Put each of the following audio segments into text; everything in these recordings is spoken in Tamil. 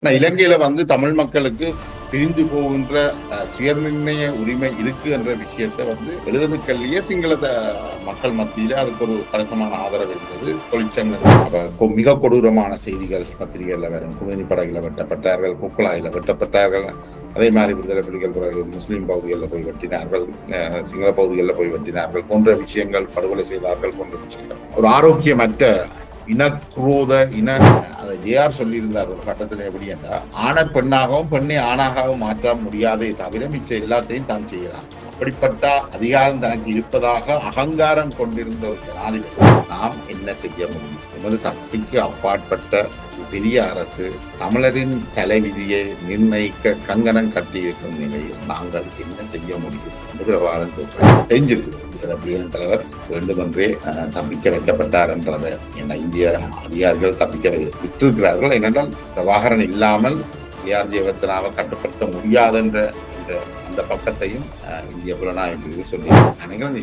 இலங்கையில தமிழ் மக்களுக்கு பிரிந்து போகின்ற சுயநிர்ணய உரிமை இருக்கு என்ற விஷயத்தை எழுதுக்கல்லையே சிங்கள மக்கள் மத்தியில அதுக்கு ஒரு கணிசமான ஆதரவு இருந்தது. தொழிற்சங்கங்கள் மிக கொடூரமான செய்திகள் பத்திரிகைகள்ல வரும். குமினி படகுல வெட்டப்பட்டார்கள், குக்குழாயில வெட்டப்பட்டார்கள். அதே மாதிரி விடுதலை புலிகள் பிறகு முஸ்லீம் பகுதிகளில் போய் வெட்டினார்கள், சிங்கள பகுதிகளில் போய் வெட்டினார்கள் போன்ற விஷயங்கள், படுகொலை செய்தார்கள் போன்ற விஷயங்கள். ஒரு ஆரோக்கியமற்ற இனக்குரோத அதை ஜேஆர் சொல்லியிருந்தார் ஒரு கட்டத்தில். எப்படி என்றால், ஆணை பெண்ணாகவும் பெண்ணை ஆணாகவும் மாற்ற முடியாதே தவிர மிச்ச எல்லாத்தையும் தான் செய்யலாம். அப்படிப்பட்ட அதிகாரம் தனக்கு இருப்பதாக அகங்காரம் கொண்டிருந்த ஒரு ஜனாதிபதி நாம் என்ன செய்ய முடியும்? எமது சக்திக்கு அப்பாற்பட்ட பெரிய அரசு தமிழரின் தலைவிதியை நிர்ணயிக்க கங்கணம் கட்டியிருக்கும் நிலையில் நாங்கள் என்ன செய்ய முடியும் என்று வாரம் தெரிஞ்சிருக்கு. புலிகளின் தலைவர் வேண்டுமென்றே தப்பிக்க வைக்கப்பட்டார் என்றதை இந்திய அதிகாரிகள் தப்பிக்க விட்டிருக்கிறார்கள். ஏனென்றால் பிரபாகரன் இல்லாமல் ஏஆர் ஜெயவர்தனாவை கட்டுப்படுத்த முடியாது என்ற அந்த பக்கத்தையும் இந்திய புலனாய்வு பிரிவு சொல்லி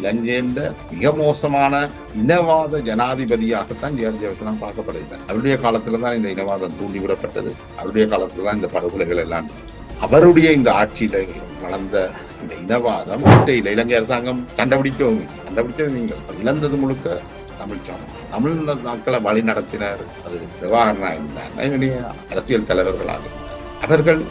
இலங்கையின் மிக மோசமான இனவாத ஜனாதிபதியாகத்தான் ஏஆர் ஜெயவர்தனா பார்க்கப்படுகிறார். அவருடைய காலத்துல தான் இந்த இனவாதம் தூண்டிவிடப்பட்டது. அவருடைய காலத்துல தான் இந்த படுகொலைகள் எல்லாம். அவருடைய இந்த ஆட்சியில வளர்ந்த இந்த இனவாதம் இலங்கை அரசாங்கம் கண்டுபிடிச்சது நீங்கள் இழந்தது முழுக்க தமிழ் சாமம். தமிழ் மக்களை வழி நடத்தினர் அது பிரபாகரனா இருந்தார். அரசியல் தலைவர்களாக அவர்கள்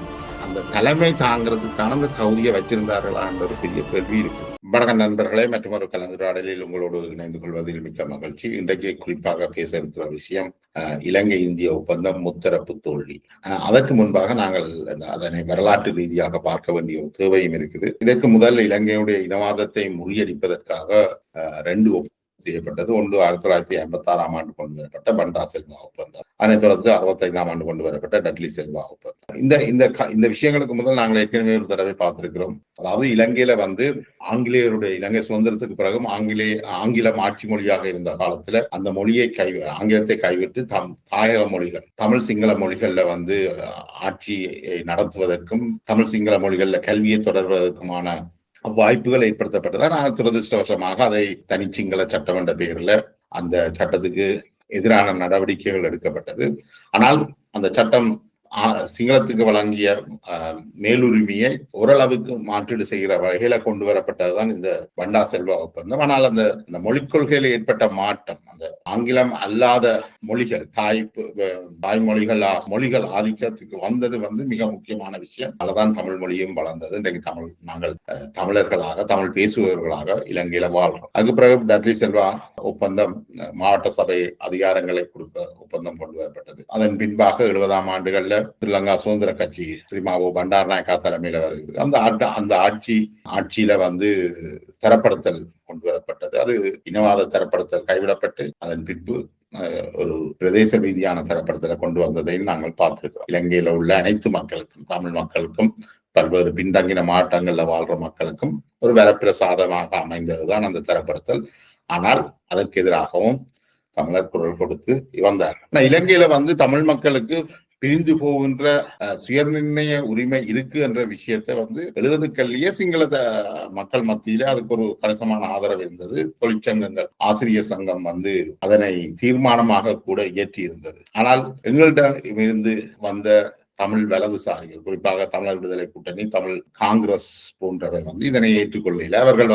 அந்த தலைமை தாங்கிறதுக்கான அந்த தகுதியை வச்சிருந்தார்களா என்ற ஒரு பெரிய கேள்வி இருக்கு. வணக்கம் நண்பர்களே, மற்றும் ஒரு கலந்துரையாடலில் உங்களோடு இணைந்து கொள்வதில் மிக்க மகிழ்ச்சி. இன்றைக்கு குறிப்பாக பேச இருக்கிற விஷயம் இலங்கை இந்திய ஒப்பந்தம் முத்தரப்பு தோல்வி. அதற்கு முன்பாக நாங்கள் அதனை வரலாற்று ரீதியாக பார்க்க வேண்டிய ஒரு தேவையும் இருக்குது. இதற்கு முதல் இலங்கையுடைய இனவாதத்தை முறியடிப்பதற்காக 2 செய்யப்பட்டது. ஒன்று 1956ஆம் ஆண்டு கொண்டு வரப்பட்ட பண்டா செல்வா ஒப்பந்தம், அதனைத் தொடர்ந்து 65ஆம் ஆண்டு கொண்டு வரப்பட்ட டட்லி செல்வா ஒப்பந்தம். இந்த விஷயங்களுக்கு முதல் நாங்கள் ஏற்கனவே ஒரு தடவை பார்த்திருக்கிறோம். அதாவது இலங்கையில ஆங்கிலேயருடைய இலங்கை சுதந்திரத்துக்கு பிறகும் ஆங்கிலம் ஆட்சி மொழியாக இருந்த காலத்துல அந்த மொழியை ஆங்கிலத்தை கைவிட்டு தாயக மொழிகள் தமிழ் சிங்கள மொழிகள்ல ஆட்சியை நடத்துவதற்கும் தமிழ் சிங்கள மொழிகள்ல கல்வியை தொடர்வதற்குமான வாய்ப்புகள் ஏற்படுத்தப்பட்டதா. நான் துரதிருஷ்டவசமாக அதை தனிச்சிங்கள சட்டம் என்ற பெயர்ல அந்த சட்டத்துக்கு எதிரான நடவடிக்கைகள் எடுக்கப்பட்டது. ஆனால் அந்த சட்டம் சிங்களத்துக்கு வழங்கிய மேலுரிமையை ஓரளவுக்கு மாற்றீடு செய்கிற வகையில கொண்டு வரப்பட்டதுதான் இந்த பண்டா செல்வா ஒப்பந்தம். ஆனால் அந்த மொழிக் கொள்கையில் ஏற்பட்ட மாற்றம், அந்த ஆங்கிலம் அல்லாத மொழிகள் மொழிகள் ஆதிக்கத்துக்கு வந்தது மிக முக்கியமான விஷயம். அதுதான் தமிழ் மொழியும் வளர்ந்தது. இன்றைக்கு நாங்கள் தமிழர்களாக, தமிழ் பேசுபவர்களாக இலங்கையில வாழ்றோம். அதுக்கு பிறகு டட்லி செல்வா ஒப்பந்தம் மாவட்ட சபை அதிகாரங்களை கொடுக்க ஒப்பந்தம் கொண்டு வரப்பட்டது. அதன் பின்பாக 70ஆம் ஆண்டுகள்ல ஸ்ரீலங்கா சுதந்திர கட்சி ஸ்ரீமாவோ பண்டாரநாயக்கா தலைமையில வருகிறது. அந்த ஆட்சியில தரப்படுத்தல் கொண்டு வரப்பட்டது. அது இனவாத தரப்படுத்தல் கைவிடப்பட்டு அதன் பின்பு ஒரு பிரதேச ரீதியான தரப்படுத்தலை கொண்டு வந்ததையும் நாங்கள் பார்த்திருக்கிறோம். இலங்கையில உள்ள அனைத்து மக்களுக்கும், தமிழ் மக்களுக்கும், பல்வேறு பின்தங்கின மாவட்டங்கள்ல வாழ்ற மக்களுக்கும் ஒரு வரப்பிரசாதமாக அமைந்ததுதான் அந்த தரப்படுத்தல். ஆனால் அதற்கு எதிராகவும் தமிழர் குரல் கொடுத்து வந்தார். இலங்கையில தமிழ் மக்களுக்கு பிரிந்து போகின்ற சுயநிர்ணய உரிமை இருக்கு என்ற விஷயத்தை எழுதுக்கல்லையே சிங்கள மக்கள் மத்தியில அதுக்கு ஒரு கணிசமான ஆதரவு இருந்தது. தொழிற்சங்கங்கள், ஆசிரியர் சங்கம் அதனை தீர்மானமாக கூட இயற்றி இருந்தது. ஆனால் எங்களிடம் இருந்து வந்த தமிழ் வலதுசாரிகள், குறிப்பாக தமிழர் விடுதலை கூட்டணி, தமிழ் காங்கிரஸ் போன்றவை இதனை ஏற்றுக்கொள்ளல. அவர்கள்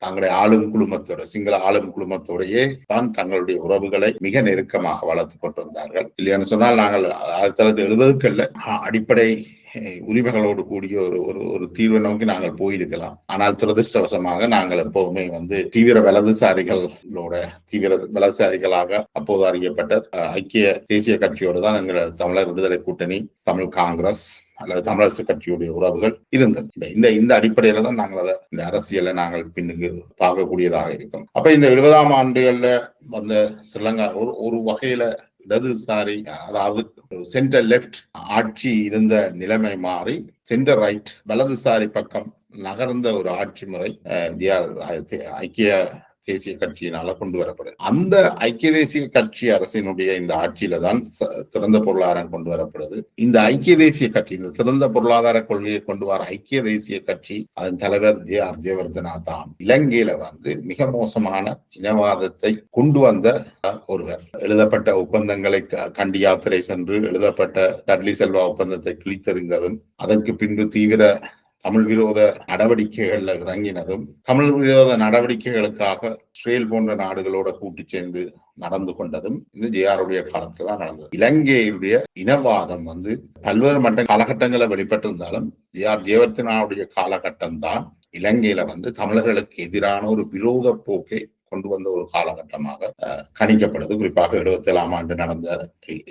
தங்களுடைய ஆளும் குழுமத்தோட, சிங்கள ஆளும் குழுமத்தோடையே தான் தங்களுடைய உறவுகளை மிக நெருக்கமாக வளர்த்து கொண்டு வந்தார்கள். இல்லைன்னு சொன்னால் நாங்கள் 1970களில் அடிப்படை உரிமைகளோடு கூடிய ஒரு தீர்வை நோக்கி நாங்கள் போயிருக்கலாம். ஆனால் துரதிருஷ்டவசமாக நாங்கள் எப்போதுமே தீவிர வலதுசாரிகளாக அப்போது அறியப்பட்ட ஐக்கிய தேசிய கட்சியோடு தான் எங்கள் தமிழர் விடுதலை கூட்டணி, தமிழ் காங்கிரஸ் அல்லது தமிழரசு கட்சியுடைய உறவுகள் இருந்தது. இந்த அடிப்படையில தான் நாங்கள் இந்த அரசியலை நாங்கள் பின்னுக்கு பார்க்கக்கூடியதாக இருக்கும். அப்ப இந்த 70ஆம் ஆண்டுகள்ல ஸ்ரீலங்கா ஒரு வகையில இடதுசாரி, அதாவது சென்டர் லெப்ட் ஆட்சி இருந்த நிலைமை மாறி சென்டர் ரைட் வலதுசாரி பக்கம் நகர்ந்த ஒரு ஆட்சி முறை ஐக்கிய தேசிய கட்சியினால கொண்டு வரப்படுது. அந்த ஐக்கிய தேசிய கட்சி அரசினுடைய இந்த ஆட்சியில தான் திறந்த பொருளாதாரம் கொண்டு வரப்படுது. இந்த ஐக்கிய தேசிய கட்சி, இந்த திறந்த பொருளாதார கொள்கையை கொண்டு வர ஐக்கிய தேசிய கட்சி, அதன் தலைவர் ஜே.ஆர். ஜெயவர்தனா தான் இலங்கையில மிக மோசமான இனவாதத்தை கொண்டு வந்த ஒருவர். எழுதப்பட்ட ஒப்பந்தங்களை கண்டி யாத்திரை சென்று எழுதப்பட்ட டட்லி செல்வா ஒப்பந்தத்தை கிழித்தெறிந்ததும், அதற்கு பின்பு தீவிர தமிழ் விரோத நடவடிக்கைகள்ல இறங்கினதும், தமிழ் விரோத நடவடிக்கைகளுக்காக இஸ்ரேல் போன்ற நாடுகளோட கூட்டு சேர்ந்து நடந்து கொண்டதும் இந்த ஜே.ஆருடைய காலத்துல தான் நடந்தது. இலங்கையுடைய இனவாதம் பல்வேறு மட்ட காலகட்டங்களை வெளிப்பட்டிருந்தாலும் ஜே.ஆர். ஜெயவர்தனாவுடைய காலகட்டம் தான் இலங்கையில தமிழர்களுக்கு எதிரான ஒரு விரோத போக்கை கொண்டு வந்த ஒரு காலகட்டமாக கணிக்கப்படுது. குறிப்பாக 77ஆம் ஆண்டு நடந்த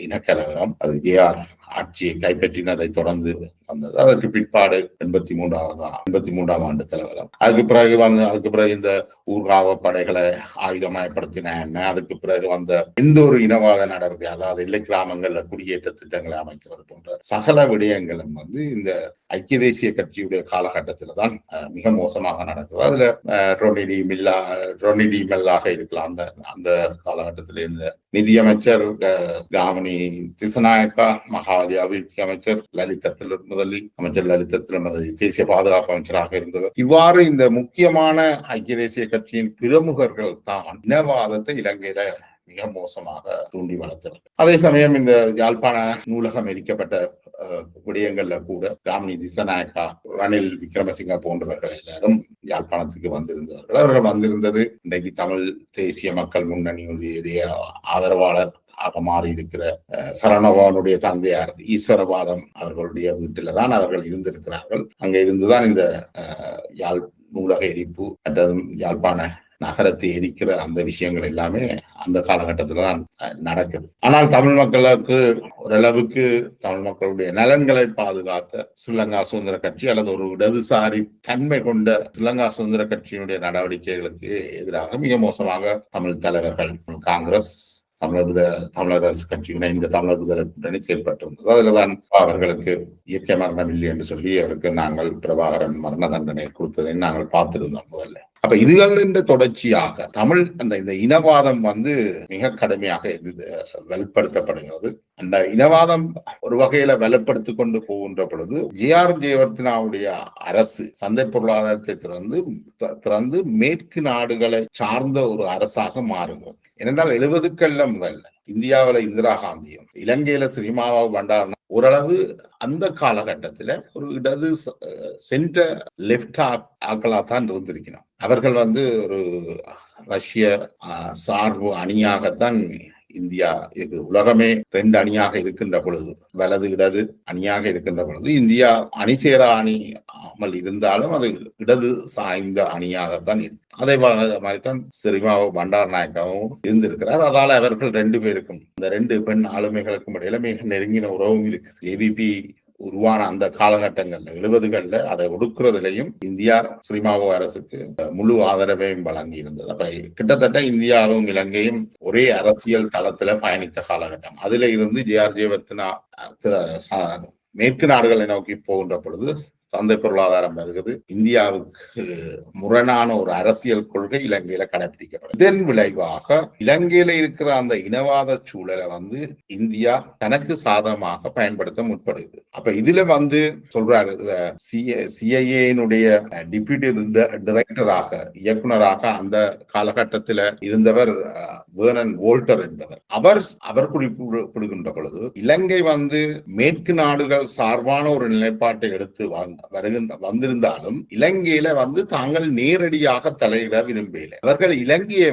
இனக்கலவரம், அது ஜே.ஆர். ஆட்சியை கைப்பற்றினதை தொடர்ந்து வந்தது. அதற்கு பிற்பாடு 83ஆம் ஆண்டு கலவரம். அதுக்கு பிறகு இந்த ஊர்காவ படைகளை ஆயுதமயப்படுத்தின என்ன, அதுக்கு பிறகு எந்த ஒரு இனவாத நடவடிக்கை, அதாவது எல்லை கிராமங்கள்ல குடியேற்ற திட்டங்களை அமைக்கிறது போன்ற சகல விடயங்களும் இந்த ஐக்கிய தேசிய கட்சியுடைய காலகட்டத்துல தான் மிக மோசமாக நடக்குது. அதுல ரொனிடி மெல்லாக இருக்கலாம். அந்த காலகட்டத்தில் இருந்த நிதியமைச்சர் காமினி திசநாயக்கா, மகாவலி அபிவிருத்தி அமைச்சர் அமைச்சர் லலிதத்தில் தேசிய பாதுகாப்பு அமைச்சராக இருந்தவர். இவ்வாறு இந்த முக்கியமான ஐக்கிய தேசிய கட்சியின் பிரமுகர்கள் தான் இனவாதத்தை இலங்கையில மிக மோசமாக தூண்டி வளர்த்தவர். அதே சமயம் இந்த யாழ்ப்பாண நூலகம் எரிக்கப்பட்ட விடயங்கள்ல கூட காமினி திசநாயக்கா, ரணில் விக்ரமசிங்க போன்றவர்கள் எல்லாரும் யாழ்ப்பாணத்துக்கு வந்திருந்தவர்கள். அவர்கள் வந்திருந்தது இன்றைக்கு தமிழ் தேசிய மக்கள் முன்னணியுடைய ஆதரவாளர் ஆக மாறி இருக்கிற சரணபவனுடைய தந்தையார் ஈஸ்வரபாதம் அவர்களுடைய வீட்டில்தான் அவர்கள் இருந்திருக்கிறார்கள். அங்க இருந்துதான் இந்த யாழ் நூலக எரிப்பு மற்றும் யாழ்ப்பாண நகரத்தை எரிக்கிற அந்த விஷயங்கள் எல்லாமே அந்த காலகட்டத்துல தான் நடக்குது. ஆனால் தமிழ் மக்களுக்கு ஓரளவுக்கு தமிழ் மக்களுடைய நலன்களை பாதுகாத்த ஸ்ரீலங்கா சுதந்திர கட்சி அல்லது ஒரு இடதுசாரி தன்மை கொண்ட ஸ்ரீலங்கா சுதந்திர கட்சியினுடைய நடவடிக்கைகளுக்கு எதிராக மிக மோசமாக தமிழ் தலைவர்கள், காங்கிரஸ், தமிழர் அரசு கட்சி இணைந்த தமிழர் விடுதலை கூட்டணி செயல்பட்டிருந்தது. அதுலதான் அவர்களுக்கு இயற்கை மரணம் இல்லை என்று சொல்லி அவருக்கு நாங்கள் பிரபாகரன் மரண தண்டனை கொடுத்ததை நாங்கள் பார்த்திருந்தோம் முதல்ல. அப்ப இதுகளின் தொடர்ச்சியாக தமிழ் இந்த இனவாதம் மிக கடுமையாக வலுப்படுத்தப்படுகிறது. அந்த இனவாதம் ஒரு வகையில வலுப்படுத்தி கொண்டு போகின்ற பொழுது ஜே.ஆர். ஜெயவர்தனாவுடைய அரசு சந்தை பொருளாதாரத்தை திறந்து மேற்கு நாடுகளை சார்ந்த ஒரு அரசாக மாறுகிறது. ஏனென்றால் 70கள்ல முதல்ல இந்தியாவில இந்திரா காந்தியும் இலங்கையில ஸ்ரீமாவோ பண்டாரனா ஓரளவு அந்த காலகட்டத்துல ஒரு இடது சென்டர் லெப்ட் ஆக்களா தான் இருந்திருக்கணும். அவர்கள் ஒரு ரஷ்ய சார்பு அணியாகத்தான் இந்தியா இருக்கு. உலகமே 2 அணியாக இருக்கின்ற பொழுது, வலது இடது அணியாக இருக்கின்ற பொழுது, இந்தியா அணி சேரா அணியாமல் இருந்தாலும் அது இடது சாய்ந்த அணியாகத்தான் இருக்கு. அதே மாதிரிதான் சிறிமாவோ பண்டாரநாயக்காவும் இருந்திருக்கிறார். அதால அவர்கள் 2 பேருக்கும், இந்த 2 பெண் ஆளுமைகளுக்கும் இடையில மிக நெருங்கின உறவும் இருக்கு. ஜேவிபி உருவான அந்த காலகட்டங்கள்ல 70கள்ல அதை ஒடுக்குறதுலையும் இந்தியா ஸ்ரீமாவோ அரசுக்கு முழு ஆதரவையும் வழங்கி இருந்தது. அப்ப கிட்டத்தட்ட இந்தியாவும் இலங்கையும் ஒரே அரசியல் தளத்துல பயணித்த காலகட்டம். அதுல இருந்து ஜே.ஆர். ஜெயவர்தனா மேற்கு நாடுகளை நோக்கி போகின்ற பொழுது சந்தை பொருளாதாரம் வருகிறது. இந்தியாவுக்கு முரணான ஒரு அரசியல் கொள்கை இலங்கையில கடைபிடிக்கப்படும். இதன் விளைவாக இலங்கையில இருக்கிற அந்த இனவாத சூழலை இந்தியா தனக்கு சாதகமாக பயன்படுத்த முற்படுது. அப்ப இதுல சொல்றாரு, சிஐஏனுடைய டிப்யூட்டி டைரக்டராக, இயக்குனராக அந்த காலகட்டத்தில் இருந்தவர் வேர்னன் வோல்டர் என்பவர். அவர் குறிப்பிடுகின்ற பொழுது இலங்கை மேற்கு நாடுகள் சார்பான ஒரு நிலைப்பாட்டை எடுத்து வந்திருந்தாலும் இலங்கையில தாங்கள் நேரடியாக தலையிட விரும்பல. அவர்கள் இலங்கையை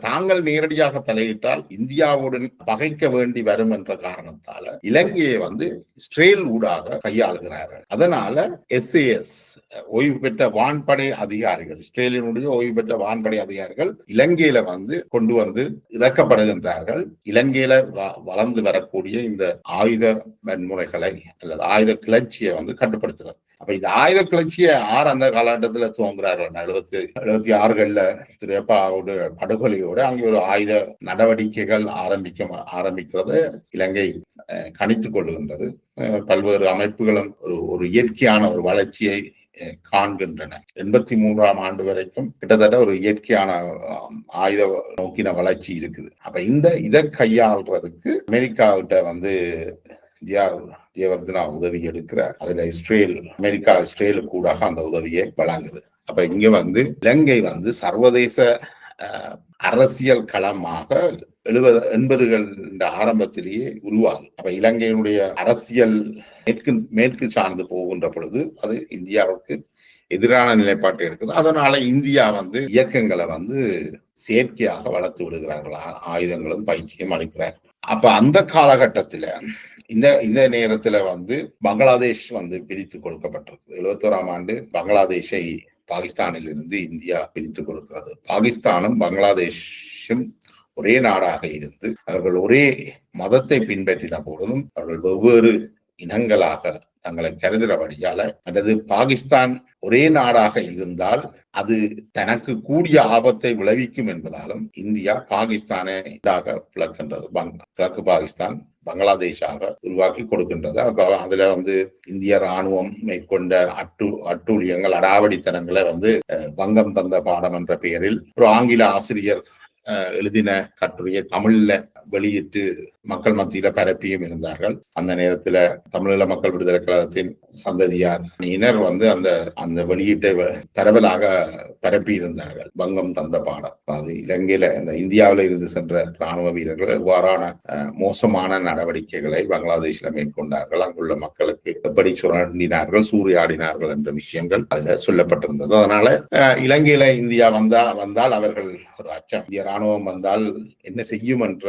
தாங்கள் நேரடியாக தலையிட்டால் இந்தியாவுடன் பகைக்க வேண்டி வரும் என்ற காரணத்தால இலங்கையை இஸ்ரேல் ஊடாக கையாளுகிறார்கள். அதனால SAS ஓய்வு பெற்ற வான்படை அதிகாரிகள், இஸ்ரேலினுடைய ஓய்வு பெற்ற வான்படை அதிகாரிகள் இலங்கையில கொண்டு இறக்கப்படுகின்றார்கள். இலங்கையில வளர்ந்து வரக்கூடிய இந்த ஆயுத வன்முறைகளை அல்லது ஆயுத கிளர்ச்சியை கட்டுப்படுத்துறது. அப்ப இந்த ஆயுத கிளர்ச்சியை அந்த காலகட்டத்துல துவங்குறார்கள். 76கள்ல திரையப்பாவோட படுகொலையோட அங்கே ஒரு ஆயுத நடவடிக்கைகள் ஆரம்பிக்கிறது இலங்கை கணித்துக் கொள்ளுகின்றது. பல்வேறு அமைப்புகளும் ஒரு இயற்கையான ஒரு வளர்ச்சியை காண்கின்றன. 83ஆம் ஆண்டு வரைக்கும் கிட்டத்தட்ட ஒரு இயற்கையான ஆயுத நோக்கின வளர்ச்சி இருக்குது. அப்ப இதை கையாள்றதுக்கு அமெரிக்காவிட்ட வந்து ஜெயவர்தனா உதவி எடுக்கிறார். அதுல இஸ்ரேலுக்கு கூட அந்த உதவியை வழங்குது. அப்ப இங்க வந்து இலங்கை வந்து சர்வதேச அரசியல் களமாக 80கள் ஆரம்பத்திலேயே உருவாகுது. அப்ப இலங்கையினுடைய அரசியல் மேற்கு சார்ந்து போகின்ற பொழுது அது இந்தியாவுக்கு எதிரான நிலைப்பாட்டை இருக்குது. அதனால இந்தியா வந்து இயக்கங்களை வந்து செயற்கையாக வளர்த்து விடுகிறார்கள், ஆயுதங்களும் பயிற்சியும் அளிக்கிறார்கள். அப்ப அந்த காலகட்டத்துல இந்த நேரத்துல வந்து பங்களாதேஷ் வந்து பிரித்து கொடுக்கப்பட்டிருக்கு. 71ஆம் ஆண்டு பங்களாதேஷை பாகிஸ்தானில் இருந்து இந்தியா பிரித்து கொடுக்கிறது. பாகிஸ்தானும் பங்களாதேஷும் ஒரே நாடாக இருந்து அவர்கள் ஒரே மதத்தை பின்பற்றின போதும் அவர்கள் வெவ்வேறு இனங்களாக தங்களை கருதுகிறபடியால, அல்லது பாகிஸ்தான் ஒரே நாடாக இருந்தால் அது தனக்கு கூடிய ஆபத்தை விளைவிக்கும் என்பதாலும் இந்தியா பாகிஸ்தானை பிளக்கின்றது. கிழக்கு பாகிஸ்தான் பங்களாதேஷாக உருவாக்கி கொடுக்கின்றது. அதுல வந்து இந்திய ராணுவம் மேற்கொண்ட அட்டூழியங்கள், அடாவடித்தனங்களை வந்து வங்கம் தந்த பாடம் என்ற பெயரில் ஒரு ஆங்கில ஆசிரியர் எழுதின கட்டுரையை தமிழ்ல வெளியிட்டு மக்கள் மத்தியில பரப்பியும் இருந்தார்கள். அந்த நேரத்துல தமிழீழ மக்கள் விடுதலை கழகத்தின் சந்ததியினர் வந்து அந்த வெளியீட்டை பரவலாக பரப்பி இருந்தார்கள். வங்கம் தந்த பாடம். அது இலங்கையில இந்த இந்தியாவில இருந்து சென்ற ராணுவ வீரர்கள் எவ்வாறான மோசமான நடவடிக்கைகளை பங்களாதேஷ்ல மேற்கொண்டார்கள், அங்குள்ள மக்களுக்கு எப்படி சுரண்டினார்கள், சூறையாடினார்கள் என்ற விஷயங்கள் அதுல சொல்லப்பட்டிருந்தது. அதனால இலங்கையில இந்தியா வந்தால் அவர்கள் ஒரு அச்சம், இந்திய ராணுவம் வந்தால் என்ன செய்யும் என்ற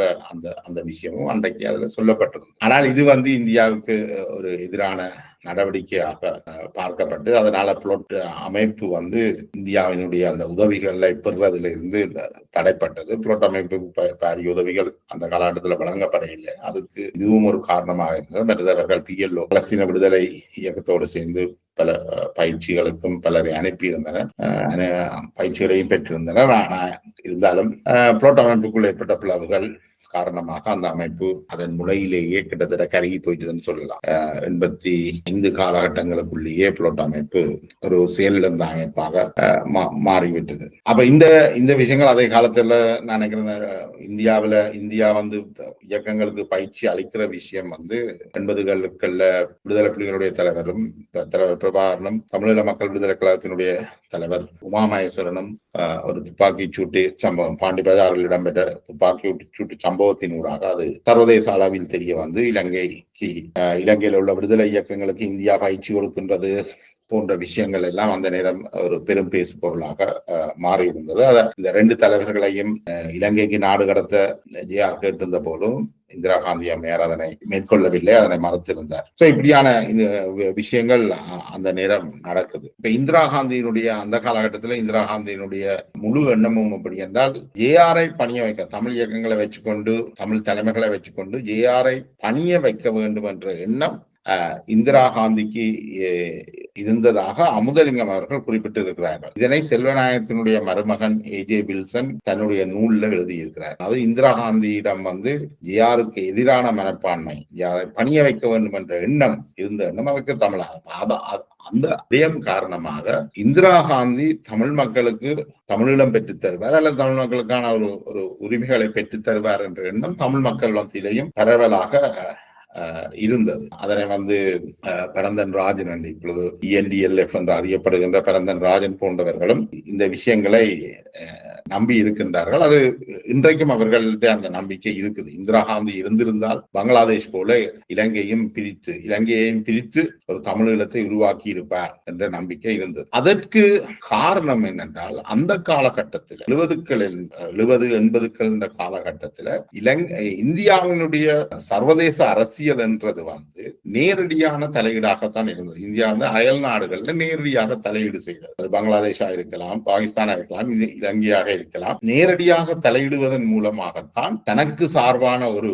அந்த விஷயமும் அன்றைக்கு அதுல சொல்லப்பட்டிருந்தது. ஆனால் இது வந்து இந்தியாவுக்கு ஒரு எதிரான நடவடிக்கையாக பார்க்கப்பட்டு, அதனால புளொட் அமைப்பு வந்து இந்தியாவினுடைய அந்த உதவிகளை பெறுவதிலிருந்து தடைப்பட்டது. புளொட் அமைப்பு பாரிய உதவிகள் அந்த காலகட்டத்தில் வழங்கப்படவில்லை. அதுக்கு இதுவும் ஒரு காரணமாக இருந்தது. மற்றவர்கள் PLO பலஸ்தீன விடுதலை இயக்கத்தோடு சேர்ந்து பல பயிற்சிகளுக்கும் பலரை அனுப்பியிருந்தனர், பயிற்சிகளையும் பெற்றிருந்தனர். இருந்தாலும் புளொட் அமைப்புக்குள் ஏற்பட்ட பிளவுகள் காரணமாக அந்த அமைப்பு அதன் முனையிலேயே கிட்டத்தட்ட கருகி போயிட்டதுன்னு சொல்லலாம். 85 காலகட்டங்களுக்குள்ளேயே புளொட் அமைப்பு ஒரு செயலிழந்த அமைப்பாக மாறிவிட்டது. அப்ப இந்த விஷயங்கள் அதே காலத்துல நான் நினைக்கிறேன், இந்தியா வந்து இயக்கங்களுக்கு பயிற்சி அளிக்கிற விஷயம் வந்து 80களுக்குள்ள விடுதலை புலிகளுடைய தலைவரும் தலைவர் பிரபாகரனும், தமிழீழ மக்கள் விடுதலை கழகத்தினுடைய தலைவர் உமா மகேஸ்வரனும் ஒரு துப்பாக்கி சூட்டு சம்பவம், பாண்டி பஜாரில் இடம்பெற்ற துப்பாக்கி சூட்டு சம்பவத்தினூடாக அது சர்வதேச அளவில் தெரிய வந்து இலங்கையில் உள்ள விடுதலை இயக்கங்களுக்கு இந்தியா பயிற்சி கொடுக்கின்றது போன்ற விஷயங்கள் எல்லாம் அந்த நேரம் ஒரு பெரும் பேசு பொருளாக மாறியிருந்தது. இந்த 2 தலைவர்களையும் இலங்கைக்கு நாடு கடத்த ஜேஆர் கேட்டிருந்த போதும் இந்திரா காந்தி அம்மையார் அதனை மேற்கொள்ளவில்லை, அதனை மறுத்திருந்தார். இப்படியான விஷயங்கள் அந்த நேரம் நடக்குது. இப்ப இந்திரா காந்தியினுடைய அந்த காலகட்டத்தில் இந்திரா காந்தியினுடைய முழு எண்ணமும் அப்படி என்றால் ஜேஆரை பணிய வைக்க, தமிழ் இயக்கங்களை வச்சுக்கொண்டு, தமிழ் தலைமைகளை வச்சுக்கொண்டு ஜேஆரை பணிய வைக்க வேண்டும் என்ற எண்ணம் இந்திரா காந்திக்கு இருந்ததாக அமுதலிங்கம் அவர்கள் குறிப்பிட்டிருக்கிறார்கள். இதனை செல்வநாயகத்தினுடைய மருமகன் AJ வில்சன் தன்னுடைய நூல்ல எழுதியிருக்கிறார். அதாவது இந்திரா காந்தியிடம் வந்து ஜேஆருக்கு எதிரான மனப்பான்மை, பணிய வைக்க வேண்டும் என்ற எண்ணம் இருந்த எண்ணம் அவருக்கு அந்த விடயம் காரணமாக இந்திரா காந்தி தமிழ் மக்களுக்கு தமிழீழம் பெற்றுத் தருவார், அல்லது தமிழ் மக்களுக்கான ஒரு உரிமைகளை பெற்றுத் தருவார் என்ற எண்ணம் தமிழ் மக்கள் மத்தியிலையும் பரவலாக இருந்தது. அதனை வந்து பரந்தன் ராஜன், இப்பொழுது ENDLF என்று அறியப்படுகின்ற பரந்தன் ராஜன் போன்றவர்களும் இந்த விஷயங்களை நம்பி இருக்கின்றார்கள். அது இன்றைக்கும் அவர்கள்ட்ட அந்த நம்பிக்கை இருக்குது. இந்திரா காந்தி இருந்திருந்தால் பங்களாதேஷ் போல இலங்கையையும் பிரித்து ஒரு தமிழீழத்தை உருவாக்கி இருப்பார் என்ற நம்பிக்கை இருந்தது. அதற்கு காரணம் என்னென்றால், அந்த காலகட்டத்தில் 70-80கள் இந்த காலகட்டத்தில் இந்தியாவினுடைய சர்வதேச அரசியல் என்றது வந்து நேரடியான தலையீடாகத்தான் இருந்தது. இந்தியா வந்து அயல் நாடுகள்ல நேரடியாக தலையீடு செய்தது. அது பங்களாதேஷா இருக்கலாம், பாகிஸ்தானா இருக்கலாம், இலங்கையாக இருக்கலாம். நேரடியாக தலையிடுவதன் மூலமாகத்தான் தனக்கு சார்பான ஒரு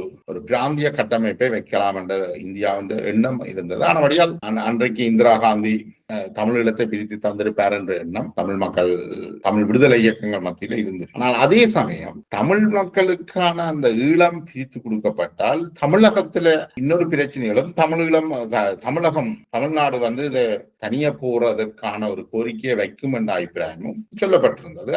பிராந்திய கட்டமைப்பை வைக்கலாம் என்ற இந்தியாவின் எண்ணம் இருந்தது. ஆனால் அன்றைக்கு இந்திரா காந்தி தமிழீழத்தை பிரித்து தந்திருப்பார் என்ற எண்ணம் தமிழ் மக்கள், தமிழ் விடுதலை இயக்கங்கள் மத்தியில் இருந்தது. ஆனால் அதே சமயம் தமிழ் மக்களுக்கான அந்த ஈழம் பிரித்து கொடுக்கப்பட்டால் தமிழகத்துல இன்னொரு பிரச்சனைகளும், தமிழகம் தமிழ்நாடு இதை தனியா போறதற்கான ஒரு கோரிக்கையை வைக்கும் என்ற அபிப்பிராயமும் சொல்லப்பட்டிருந்தது.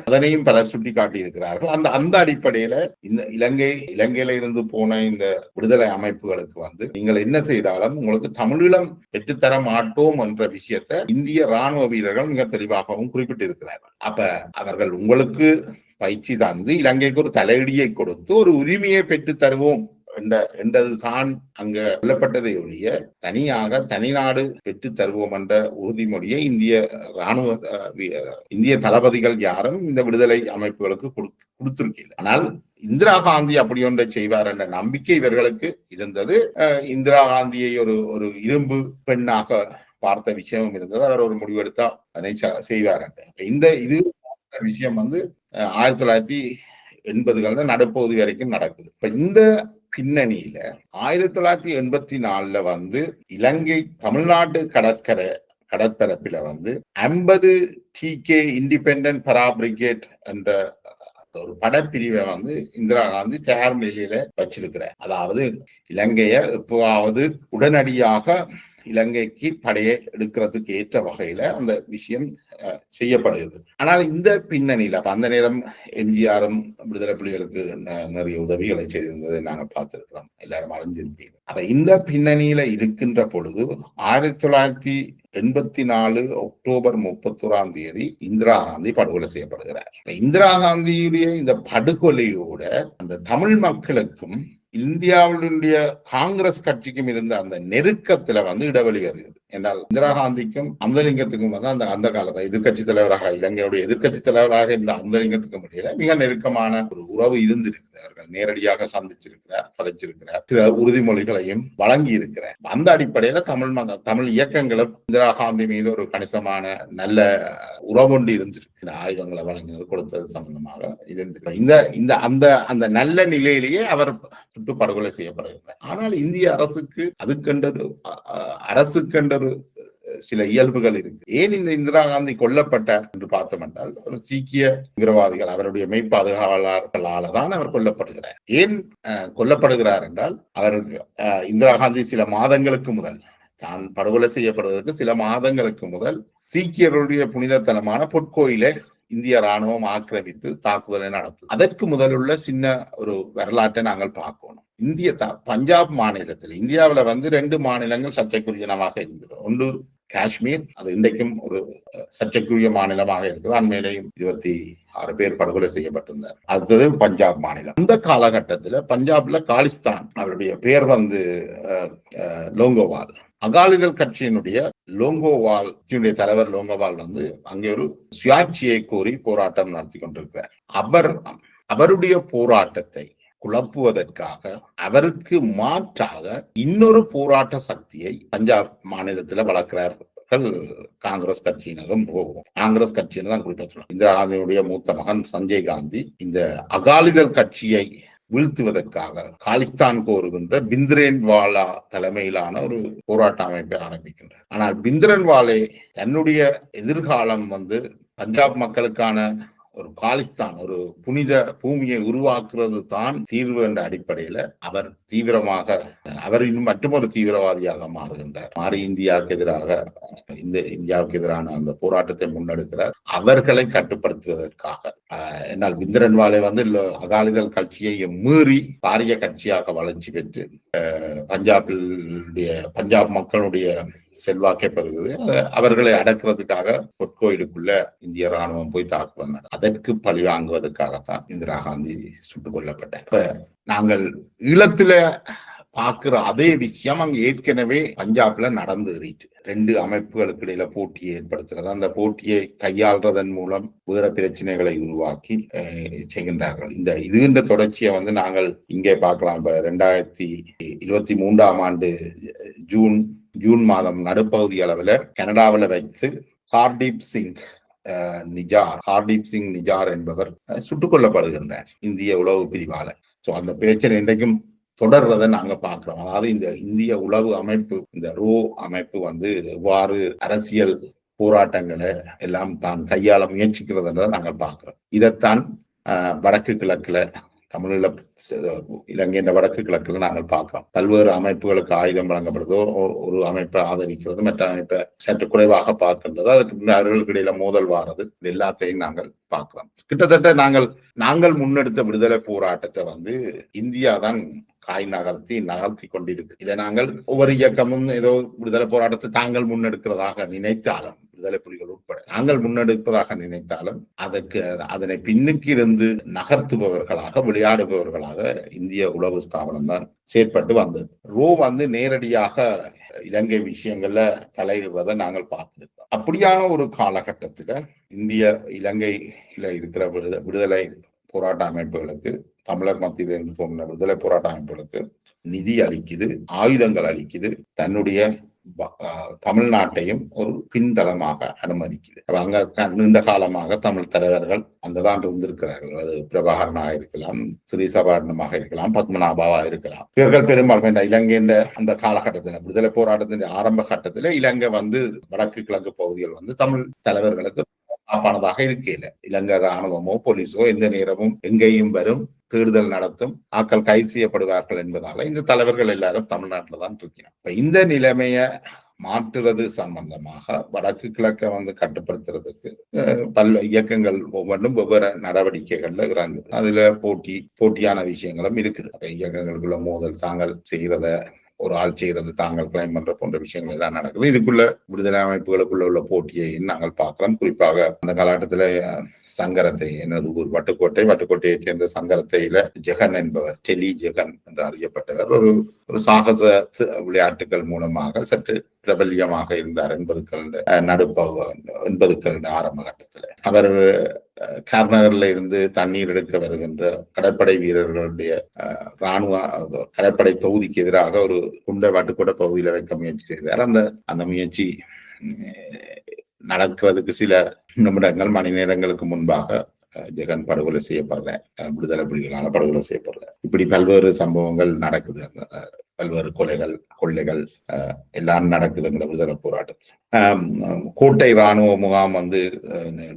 அதனையும் பலர் சுட்டி காட்டியிருக்கிறார்கள். அந்த அடிப்படையில இந்த இலங்கையில இருந்து போன இந்த விடுதலை அமைப்புகளுக்கு நீங்கள் என்ன செய்தாலும் உங்களுக்கு தமிழீழம் பெற்றுத்தர மாட்டோம் என்ற விஷயத்தை இந்திய ராணுவ வீரர்கள் மிக தெளிவாகவும் குறிப்பிட்டிருக்கிறார்கள். அப்ப அவர்கள் உங்களுக்கு பயிற்சி தந்து இலங்கைக்கு ஒரு தலையீடியை கொடுத்து ஒரு உரிமையை பெற்று தருவோம் என்றதுதான் அங்க சொல்லப்பட்டதை ஒழிய தனியாக தனிநாடு பெற்று தருவோம் என்ற உறுதிமொழியை இந்திய தளபதிகள் யாரும் இந்த விடுதலை அமைப்புகளுக்கு கொடுத்திருக்கீங்க. ஆனால் இந்திரா காந்தி அப்படி ஒன்றை செய்வார் என்ற நம்பிக்கை இவர்களுக்கு இருந்தது. இந்திரா காந்தியை ஒரு இரும்பு பெண்ணாக பார்த்த விஷயமும் இருந்தது. அவர் ஒரு முடிவெடுத்தா அதனை செய்வார் என்ற இது விஷயம் 1980 நடுப்பகுதி வரைக்கும் நடக்குது. இப்ப இந்த பின்னணியில 1984 இலங்கை தமிழ்நாட்டு கடற்பரப்பில 50 TK இண்டிபெண்டன்ட் பரா பிரிகேட் என்ற ஒரு படப்பிரிவை இந்திரா காந்தி தயார் நிலையில வச்சிருக்கிறார். அதாவது இலங்கைய எப்போவாவது உடனடியாக இலங்கைக்கு படையை எடுக்கிறதுக்கு ஏற்ற வகையில அந்த விஷயம் செய்யப்படுகிறது. ஆனால் இந்த பின்னணியில அந்த நேரம் எம்ஜிஆரும் விடுதலை புலிகளுக்கு நிறைய உதவிகளை செய்திருந்ததை நாங்கள் பார்த்திருக்கிறோம், எல்லாரும் அறிஞ்சிருப்பீங்க. அப்ப இந்த பின்னணியில இருக்கின்ற பொழுது 1984 அக்டோபர் 31 இந்திரா காந்தி படுகொலை செய்யப்படுகிறார். இந்திரா காந்தியுடைய இந்த படுகொலையோட அந்த தமிழ் மக்களுக்கும் இந்தியாவுடைய காங்கிரஸ் கட்சிக்கும் இருந்த அந்த நெருக்கத்துல இடைவெளி வருகிறது. என்றால் இந்திரா காந்திக்கும் அம்தலிங்கத்துக்கும் அந்த காலத்தை எதிர்கட்சி தலைவராக, இலங்கையுடைய எதிர்கட்சி தலைவராக இருந்த அம்தலிங்கத்துக்கும் இடையில மிக நெருக்கமான ஒரு உறவு இருந்திருக்கு. அவர்கள் நேரடியாக சந்திச்சிருக்கிறார், கதைச்சிருக்கிறார், சில உறுதிமொழிகளையும் வழங்கி இருக்கிறார். அந்த அடிப்படையில தமிழ் இயக்கங்களும் இந்திரா காந்தி மீது ஒரு கணிசமான நல்ல உறவுண்டு இருந்திருக்கு. ஆயுதங்களை வழங்கினது கொடுத்தது சம்பந்தமாக இருந்திருக்கு. அந்த நல்ல நிலையிலேயே அவர் சுட்டு படுகொலை செய்யப்படுகிறார். ஆனால் இந்திய அரசுக்கு அரசுக்கென்ற சில இயல்புகள் இருக்கு. ஏன் இந்த இந்திரா காந்தி கொல்லப்பட்டார் என்று பார்த்தோம் என்றால், ஒரு சீக்கிய தீவிரவாதிகள், அவருடைய மெய்ப்பாதுகாவலர்களால தான் அவர் கொல்லப்படுகிறார். ஏன் கொல்லப்படுகிறார் என்றால், இந்திரா காந்தி சில மாதங்களுக்கு முதல், தான் படுகொலை செய்யப்படுவதற்கு சில மாதங்களுக்கு முதல் சீக்கியருடைய புனிதத்தலமான பொற்கோயிலை இந்திய ராணுவம் ஆக்கிரமித்து தாக்குதலை நடத்தும். அதற்கு முதலுள்ள சின்ன ஒரு வரலாற்றை நாங்கள் பார்க்கணும். பஞ்சாப் மாநிலத்தில் இந்தியாவில் 2 மாநிலங்கள் சர்ச்சைக்குரியனமாக இருந்தது. ஒன்று காஷ்மீர், அது இன்றைக்கும் ஒரு சர்ச்சைக்குரிய மாநிலமாக இருக்குது. அண்மையிலையும் 26 பேர் படுகொலை செய்யப்பட்டிருந்தார். அடுத்தது பஞ்சாப் மாநிலம். அந்த காலகட்டத்தில் பஞ்சாப்ல காலிஸ்தான், அவருடைய பேர் லோங்கோவால், அகாலிதள் கட்சியினுடைய லோங்கோவால் தலைவர் லோங்கோவால் அங்கே ஒரு சுயாட்சியை கோரி போராட்டம் நடத்தி கொண்டிருக்கிறார். அவருடைய போராட்டத்தை குழப்புவதற்காக அவருக்கு மாற்றாக இன்னொரு போராட்ட சக்தியை பஞ்சாப் மாநிலத்தில் வளர்க்கிறார்கள் காங்கிரஸ் கட்சியினரும். காங்கிரஸ் கட்சியினர் தான் குறிப்பிட்டுள்ளனர். இந்திரா காந்தியுடைய மூத்த மகன் சஞ்சய் காந்தி இந்த அகாலிதள் கட்சியை வீழ்த்துவதற்காக காலிஸ்தான் கோருகின்ற பிந்திரன்வாலா தலைமையிலான ஒரு போராட்ட அமைப்பை ஆரம்பிக்கின்றார். ஆனால் பிந்திரன்வாலே தன்னுடைய எதிர்காலம் பஞ்சாப் மக்களுக்கான ஒரு காலிஸ்தான், ஒரு புனித பூமியை உருவாக்குறது தான் தீர்வு என்ற அடிப்படையில அவர் இன்னும் மற்றொரு தீவிரவாதியாக மாறி இந்தியாவுக்கு எதிரான அந்த போராட்டத்தை முன்னெடுக்கிறார். அவர்களை கட்டுப்படுத்துவதற்காக. என்னால் பிந்திரன்வாலே அகாலிதள் கட்சியை மீறி பாரிய கட்சியாக வளர்ச்சி பெற்று பஞ்சாப் மக்களுடைய செல்வாக்கை பெறுகிறது. அவர்களை அடக்கிறதுக்காக பொற்கோயிலுக்குள்ள இந்திய ராணுவம் போய் தாக்குவாங்க. அதற்கு பழி வாங்குவதற்காகத்தான் இந்திரா காந்தி சுட்டுக் கொல்லப்பட்டார். இப்ப நாங்கள் ஈழத்துல பார்க்கிற அதே விஷயம் அங்க ஏற்கனவே பஞ்சாப்ல நடந்துருச்சு. 2 அமைப்புகளுக்கு இடையில போட்டியை ஏற்படுத்துறது, அந்த போட்டியை கையாள்றதன் மூலம் வேற பிரச்சனைகளை உருவாக்கி செய்கின்றார்கள். இந்த தொடர்ச்சியை நாங்கள் இங்கே பார்க்கலாம். இப்ப 2023 ஜூன் மாதம் நடுப்பகுதி அளவில் கனடாவில் வைத்து ஹர்தீப் சிங் நிஜார் என்பவர் சுட்டுக் கொல்லப்படுகின்றார் இந்திய உளவு பிரிவால. அந்த பிரச்சனை இன்றைக்கும் தொடர்றதை நாங்க பார்க்கிறோம். அதாவது இந்த இந்திய உளவு அமைப்பு, இந்த ரோ அமைப்பு எவ்வாறு அரசியல் போராட்டங்களை எல்லாம் தான் கையாள முயற்சிக்கிறதுன்றதை நாங்கள் பார்க்கிறோம். இதைத்தான் வடக்கு கிழக்குல தமிழீழ இலங்கையின் வடக்கு கிழக்குல நாங்கள் பார்க்கிறோம். பல்வேறு அமைப்புகளுக்கு ஆயுதம் வழங்கப்படுதோ, ஒரு அமைப்பை ஆதரிக்கிறது, மற்ற அமைப்பை சற்று குறைவாக பார்க்கின்றது, அதுக்கு அவர்களுக்கு இடையில மோதல் வாரது, இது எல்லாத்தையும் நாங்கள் பார்க்கிறோம். கிட்டத்தட்ட நாங்கள் முன்னெடுத்த விடுதலை போராட்டத்தை இந்தியா தான் காய் நகர்த்தி கொண்டிருக்கு. இதை நாங்கள் ஒவ்வொரு இயக்கமும் ஏதோ விடுதலை போராட்டத்தை தாங்கள் முன்னெடுக்கிறதாக நினைத்தாலும், விடுதலை புலிகள் உட்பட தாங்கள் முன்னெடுப்பதாக நினைத்தாலும் அதனை பின்னுக்கு இருந்து நகர்த்துபவர்களாக, விளையாடுபவர்களாக இந்திய உளவு ஸ்தாபனம் தான் செயற்பட்டு வந்தது. ரோ நேரடியாக இலங்கை விஷயங்கள்ல தலையிடுவதை நாங்கள் பார்த்திருக்கோம். அப்படியான ஒரு காலகட்டத்துல இந்திய இலங்கையில இருக்கிற விடுதலை போராட்ட அமைப்புகளுக்கு, தமிழர் மத்தியிலிருந்து தோன்றின விடுதலை போராட்ட அமைப்புகளுக்கு நிதி அளிக்குது, ஆயுதங்கள் அளிக்குது, தன்னுடைய தமிழ்நாட்டையும் ஒரு பின்தளமாக அனுமதிக்குது. அங்க நீண்ட காலமாக தமிழ் தலைவர்கள் அங்கதான் இருந்திருக்கிறார்கள். அது பிரபாகரனாக இருக்கலாம், ஸ்ரீசபாரணமாக இருக்கலாம், பத்மநாபாவாக இருக்கலாம். இவர்கள் பெரும்பாலும் இலங்கையின் அந்த காலகட்டத்தில் விடுதலை போராட்டத்தின் ஆரம்ப கட்டத்தில் இலங்கை வடக்கு கிழக்கு பகுதிகள் தமிழ் தலைவர்களுக்கு காப்பானதாக இருக்கையில இலங்கை ராணுவமோ போலீஸோ எந்த நேரமும் எங்கேயும் வரும், தேடுதல் நடத்தும், ஆட்கள் கைது செய்யப்படுவார்கள் என்பதால இந்த தலைவர்கள் எல்லாரும் தமிழ்நாட்டில தான் இருக்கிறார். இப்ப இந்த நிலைமைய மாற்றுறது சம்பந்தமாக வடக்கு கிழக்க கட்டுப்படுத்துறதுக்கு பல இயக்கங்கள் ஒவ்வொன்றும் வெவ்வேறு நடவடிக்கைகள்ல இறங்குது. அதுல போட்டியான விஷயங்களும் இருக்குது. இயக்கங்களுக்குள்ள மோதல், தாங்கள் செய்யறத ஒரு ஆள் செய்யறது, தாங்கள் கிளைம் பண்ற போன்ற விஷயங்கள் எல்லாம் நடக்குது. இதுக்குள்ள விடுதலை அமைப்புகளுக்குள்ள உள்ள போட்டியை நாங்கள் பார்க்கிறோம். குறிப்பாக அந்த காலகட்டத்துல சங்கரத்தை, எனது ஊர் வட்டுக்கோட்டையை சேர்ந்த சங்கரத்தையில ஜெகன் என்பவர், டெலி ஜெகன் என்று அறியப்பட்டவர், ஒரு சாகச விளையாட்டுகள் மூலமாக சற்று பிரபல்யமாக இருந்தார். 80கள் ஆரம்ப கட்டத்துல அவர் கார்நகர்ல இருந்து தண்ணீர் எடுக்க வருகின்ற கடற்படை வீரர்களுடைய இராணுவ கடற்படை தொகுதிக்கு எதிராக ஒரு குண்டை வட்டுக்கோட்டை பகுதியில வைக்க முயற்சி செய்தார். அந்த முயற்சி நடக்கிறதுக்கு சில நிமிடங்கள், மணி நேரங்களுக்கு முன்பாக ஜெகன் படுகொலை செய்யப்படுற, விடுதலை புலிகளால படுகொலை செய்யப்படுற, இப்படி பல்வேறு சம்பவங்கள் நடக்குது. பல்வேறு கொள்ளைகள் எல்லாம் நடக்குதுங்கிற விடுதலை போராட்டம். கோட்டை இராணுவ முகாம்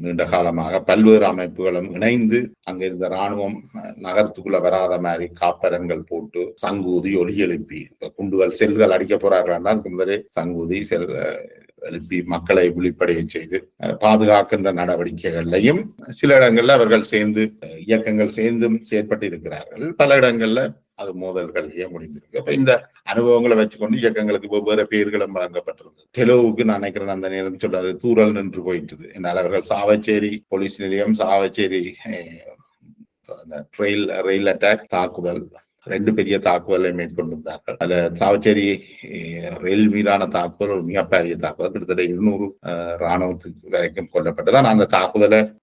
நீண்ட காலமாக பல்வேறு அமைப்புகளும் இணைந்து அங்க இருந்த இராணுவம் நகரத்துக்குள்ள வராத மாதிரி காப்பரன்கள் போட்டு சங்கூதி ஒலி எழுப்பி, குண்டுகள் செல்கள் அடிக்க போறார்கள், அதுக்கு முதலே சங்கூதி எழுப்பி மக்களை விழிப்படைய செய்து பாதுகாக்கின்ற நடவடிக்கைகளையும் சில இடங்கள்ல அவர்கள் இயக்கங்கள் சேர்ந்தும் செயற்பட்டு இருக்கிறார்கள். பல இடங்கள்ல அது மோதல்களையே முடிந்திருக்கு. அப்ப இந்த அனுபவங்களை வச்சுக்கொண்டு இயக்கங்களுக்கு வெவ்வேறு பெயர்களும் வழங்கப்பட்டிருந்தது. டெலோவுக்கு நான் நினைக்கிறேன் அந்த நேரம் சொல்லாது தூரல் நின்று போயிட்டது. என்னால் அவர்கள் சாவச்சேரி போலீஸ் நிலையம், சாவச்சேரி ரயில் அட்டாக் தாக்குதல், 2 பெரிய தாக்குதலை மேற்கொண்டிருந்தார்கள். அதுல சாவச்சேரி ரயில் மீதான தாக்குதல் ஒரு மிகப்பெரிய தாக்குதல், கிட்டத்தட்ட 200 இராணுவத்துக்கு வரைக்கும் கொல்லப்பட்டதான். அந்த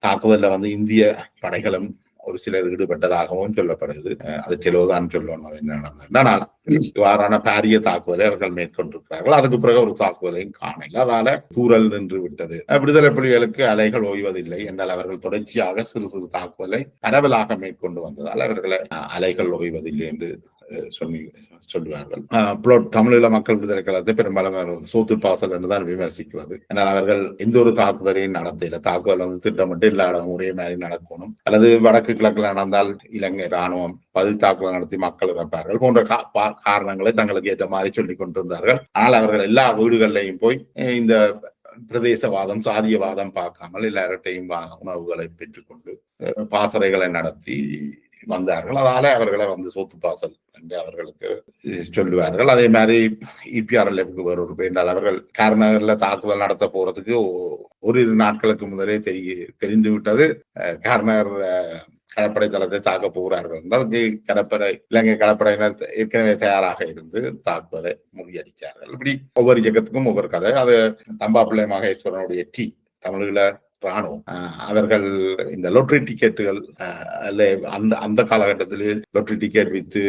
தாக்குதல்ல இந்திய படைகளும் ஒரு சிலர் ஈடுபட்டதாகவும் சொல்லப்படுது. அது டெலோதான் சொல்லணும் அது என்ன நடந்தது. ஆனால் இவ்வாறான பாரிய தாக்குதலை அவர்கள் மேற்கொண்டிருக்கிறார்கள். அதுக்கு பிறகு ஒரு தாக்குதலையும் காணல. அதால தூரல் நின்று விட்டது. விடுதலை புலிகளுக்கு அலைகள் ஓய்வதில்லை என்றால் அவர்கள் தொடர்ச்சியாக சிறு சிறு தாக்குதலை பரவலாக மேற்கொண்டு வந்ததால் அவர்களை அலைகள் ஓய்வதில்லை என்று சொல்லுவார்கள். தமிழீழ மக்கள் விடுதலை கழகத்தை பெரும்பாலும் சோத்து பாசல் என்றுதான் விமர்சிக்கிறது. ஆனால் அவர்கள் எந்த ஒரு தாக்குதலையும் நடத்தல. தாக்குதல் திட்டமிட்டு எல்லா இடமும் ஒரே மாதிரி நடக்கணும், அல்லது வடக்கு கிழக்கில் நடந்தால் இலங்கை ராணுவம் பதில் தாக்குதல் நடத்தி மக்கள் இறப்பார்கள் போன்ற காரணங்களை தங்களுக்கு ஏற்ற மாதிரி சொல்லிக் கொண்டிருந்தார்கள். ஆனால் அவர்கள் எல்லா வீடுகளிலையும் போய் இந்த பிரதேசவாதம், சாதியவாதம் பார்க்காமல் எல்லார்ட்டையும் உணவுகளை பெற்றுக்கொண்டு பாசறைகளை நடத்தி வந்தார்கள். அதனால அவர்களை சோத்து பாசல் என்று அவர்களுக்கு சொல்லுவார்கள். அதே மாதிரி EPRLFக்கு ஒரு என்றால் அவர்கள் கார்நகர்ல தாக்குதல் நடத்த போறதுக்கு ஒரு நாட்களுக்கு முதலே தெரிந்து விட்டது. கார்நகர் கடற்படை தளத்தை தாக்க போகிறார்கள். அதுக்கு இலங்கை கடற்படையினர் ஏற்கனவே தயாராக இருந்து தாக்குதலை முறியடித்தார்கள். இப்படி ஒவ்வொரு இயக்கத்துக்கும் ஒவ்வொரு கதை. அது தம்பாப்பிள்ளை மகேஸ்வரனுடைய தமிழீழ ராணுவம் அவர்கள் இந்த லொட்டரி டிக்கெட்டுகள் அந்த காலகட்டத்திலே லொட்டரி டிக்கெட் வித்து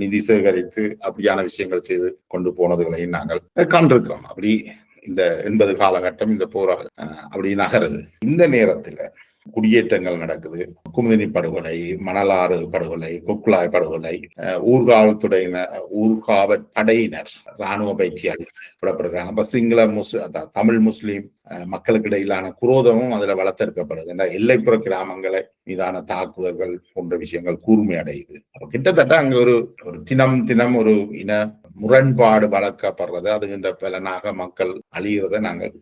நிதி சேகரித்து அப்படியான விஷயங்கள் செய்து கொண்டு போனதுகளையும் நாங்கள் கண்டிருக்கிறோம். அப்படி இந்த 80 காலகட்டம் இந்த போராட்டம் அப்படி நகருது. இந்த நேரத்துல குடியேற்றங்கள் நடக்குது. குமுதினி படுகொலை, மணலாறு படுகொலை, கொக்குலாய் படுகொலை, ஊர்காவல் படையினர் ராணுவ பயிற்சி அளித்து விடப்படுகிறாங்க. அப்ப சிங்கள தமிழ் முஸ்லீம் மக்களுக்கு இடையிலான குரோதமும் அதுல வளர்த்தெடுக்கப்படுது. எல்லைப்புற கிராமங்களை மீதான தாக்குதல்கள் போன்ற விஷயங்கள் கூர்மை அடையுது. கிட்டத்தட்ட அங்க ஒரு தினம் ஒரு இன முரண்பாடு வளர்க்கப்படுறது, அதுகின்ற பலனாக மக்கள் அழிகிறத நாங்கள்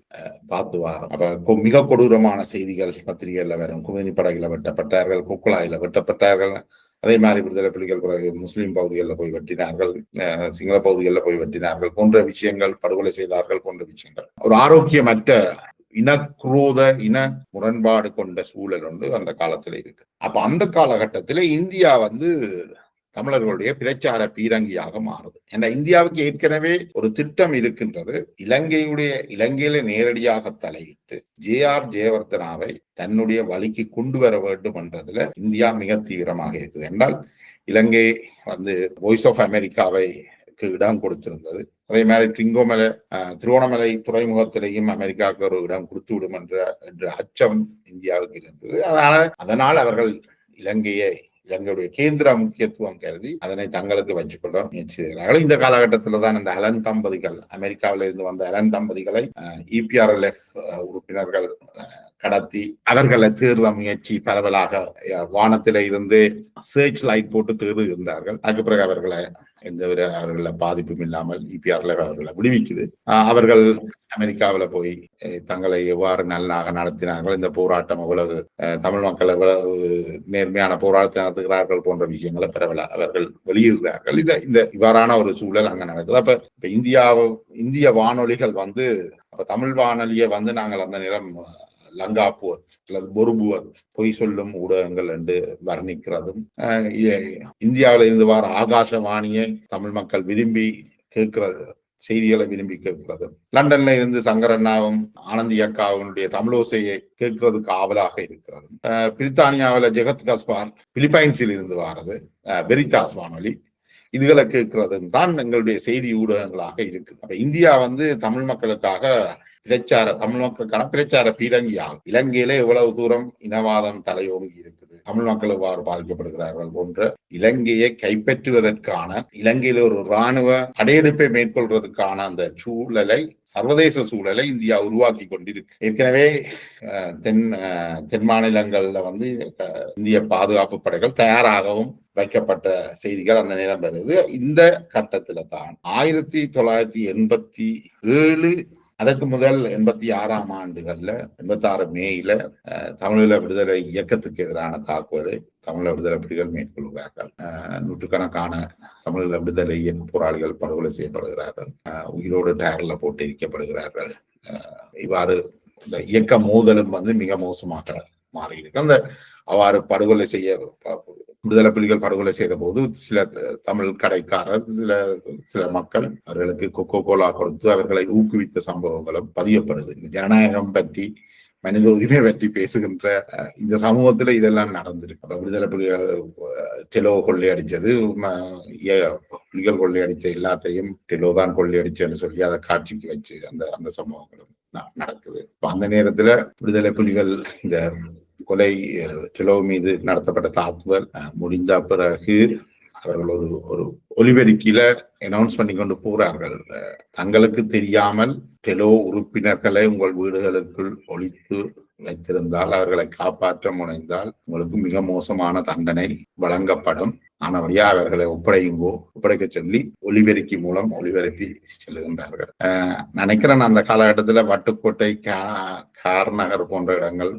பார்த்து வரோம். அப்ப மிக கொடூரமான செய்திகள் பத்திரிகைகள்ல வரும். குமுதினி படகுல வெட்டப்பட்டார்கள், கொக்குலாயில வெட்டப்பட்டார்கள். அதே மாதிரி விடுதலை புலிகள் பிறகு முஸ்லீம் பகுதிகளில் போய் வெட்டினார்கள், சிங்கள பகுதிகளில் போய் வெட்டினார்கள் போன்ற விஷயங்கள், படுகொலை செய்தார்கள் போன்ற விஷயங்கள். ஒரு ஆரோக்கியமற்ற இனக்குரோத இன முரண்பாடு கொண்ட சூழல் ஒன்று அந்த காலத்துல இருக்கு. அப்ப அந்த காலகட்டத்தில இந்தியா தமிழர்களுடைய பிரச்சார பீரங்கியாக மாறுது. ஏன்னா இந்தியாவுக்கு ஏற்கனவே ஒரு திட்டம் இருக்கின்றது. இலங்கையில நேரடியாக தலையிட்டு ஜெயவர்தனாவை தன்னுடைய வழிக்கு கொண்டு வர வேண்டும் என்றதுல இந்தியா மிக தீவிரமாக இருக்குது. என்றால் இலங்கை வாய்ஸ் ஆஃப் அமெரிக்காவை இடம் கொடுத்திருந்தது. அதே மாதிரி திருவோணமலை துறைமுகத்திலேயும் அமெரிக்காவுக்கு ஒரு இடம் கொடுத்து விடும் என்ற அச்சம் இந்தியாவுக்கு இருந்தது. அதனால் அவர்கள் இலங்கையுடைய கேந்திர முக்கியத்துவம் கருதி அதனை தங்களுக்கு வச்சுக்கொள்ள முயற்சி செய்கிறார்கள். இந்த காலகட்டத்தில் தான் இந்த அலன் தம்பதிகள், அமெரிக்காவில இருந்து வந்த அலன் தம்பதிகளை EPRLF உறுப்பினர்கள் கடத்தி அவர்களை தேடுற முயற்சி பரவலாக வானத்தில இருந்து சர்ச் லைட் போட்டு தேடு இருந்தார்கள். அதுக்கு பிறகு அவர்களை பாதிப்பும் இல்லாமல் EPRLF அவர்களை விடுவிக்குது. அவர்கள் அமெரிக்காவில போய் தங்களை எவ்வாறு நலனாக நடத்தினார்கள், இந்த போராட்டம் எவ்வளவு தமிழ் மக்கள் எவ்வளவு நேர்மையான போராட்டத்தை நடத்துகிறார்கள் போன்ற விஷயங்களை பரவல அவர்கள் வெளியிடுகிறார்கள். இந்த இவ்வாறான ஒரு சூழல் அங்க நடக்குது. அப்ப இந்திய வானொலிகள் தமிழ் வானொலியை நாங்கள் அந்த நேரம் லங்காபுவத் அல்லது பொருபுவத் பொய் சொல்லும் ஊடகங்கள் என்று வர்ணிக்கிறதும், இந்தியாவில இருந்து வார ஆகாசவாணியை தமிழ் மக்கள் விரும்பி கேட்கிறது, செய்திகளை விரும்பி கேட்கிறது. லண்டன்ல இருந்து சங்கரண்ணாவும் ஆனந்தி அக்காவுடைய தமிழோசையை கேட்கறதுக்கு ஆவலாக இருக்கிறது. பிரித்தானியாவில ஜெகத் கஸ்பார், பிலிப்பைன்ஸில் இருந்து வாரது வெரிதாஸ் வானொலி, இதுகளை கேட்கறதும் தான் எங்களுடைய செய்தி ஊடகங்களாக இருக்குது. அப்ப இந்தியா தமிழ் மக்களுக்காக தமிழ் மக்களுக்கான பிரச்சார பீரங்கியாகும். இலங்கையில எவ்வளவு தூரம் இனவாதம் தலையோங்கி இருக்குது, தமிழ் மக்கள் எவ்வாறு பாதிக்கப்படுகிறார்கள் போன்ற இலங்கையை கைப்பற்றுவதற்கான, இலங்கையில ஒரு இராணுவ படையெடுப்பை மேற்கொள்வதற்கான அந்த சர்வதேச சூழலை இந்தியா உருவாக்கி கொண்டிருக்கு. ஏற்கனவே தென் மாநிலங்கள்ல இந்திய பாதுகாப்பு படைகள் தயாராகவும் வைக்கப்பட்ட செய்திகள் அந்த நேரம் வருது. இந்த கட்டத்துல தான் 1987 அதற்கு முதல் 86 ஆண்டுகள்ல 86 மேயில தமிழீழ விடுதலை இயக்கத்துக்கு எதிரான தாக்குதலை தமிழீழ விடுதலை புலிகள் மேற்கொள்கிறார்கள். நூற்றுக்கணக்கான தமிழீழ விடுதலை இயக்க போராளிகள் படுகொலை செய்யப்படுகிறார்கள், உயிரோடு டயர்ல போட்டு எரிக்கப்படுகிறார்கள். இவ்வாறு இந்த இயக்க மோதலும் மிக மோசமாக மாறி இருக்கு. அவ்வாறு விடுதலை புலிகள் படுகொலை செய்த போது சில தமிழ் கடைக்காரர், சில மக்கள் அவர்களுக்கு கொக்கோ கோலா கொடுத்து அவர்களை ஊக்குவித்த சம்பவங்களும் பதியப்படுது. ஜனநாயகம் பற்றி, மனித உரிமை பற்றி பேசுகின்ற இந்த சமூகத்துல இதெல்லாம் நடந்திருக்கு. விடுதலை புலிகள் டெலோ கொள்ளையடிச்சது, புலிகள் கொள்ளையடிச்ச எல்லாத்தையும் டெலோ தான் கொள்ளையடிச்சேன்னு சொல்லி அதை காட்சிக்கு வச்சு அந்த சம்பவங்களும் நடக்குது. அந்த நேரத்துல விடுதலை புலிகள் இந்த கொலை டெலோ மீது நடத்தப்பட்ட தாக்குதல் முடிந்த பிறகு அவர்கள் ஒரு ஒலிபெருக்கில அனௌன்ஸ் பண்ணி கொண்டு போறார்கள், தங்களுக்கு தெரியாமல் டெலோ உறுப்பினர்களை உங்கள் வீடுகளுக்குள் ஒழித்து வைத்திருந்தால், அவர்களை காப்பாற்ற முனைந்தால் உங்களுக்கு மிக மோசமான தண்டனை வழங்கப்படும். ஆனபடியா அவர்களை ஒப்படைக்க சொல்லி ஒலிபெருக்கி மூலம் ஒலிபெருப்பி செல்லுகின்றார்கள். நினைக்கிறேன் அந்த காலகட்டத்துல வட்டுக்கோட்டை, கார்நகர் போன்ற இடங்கள்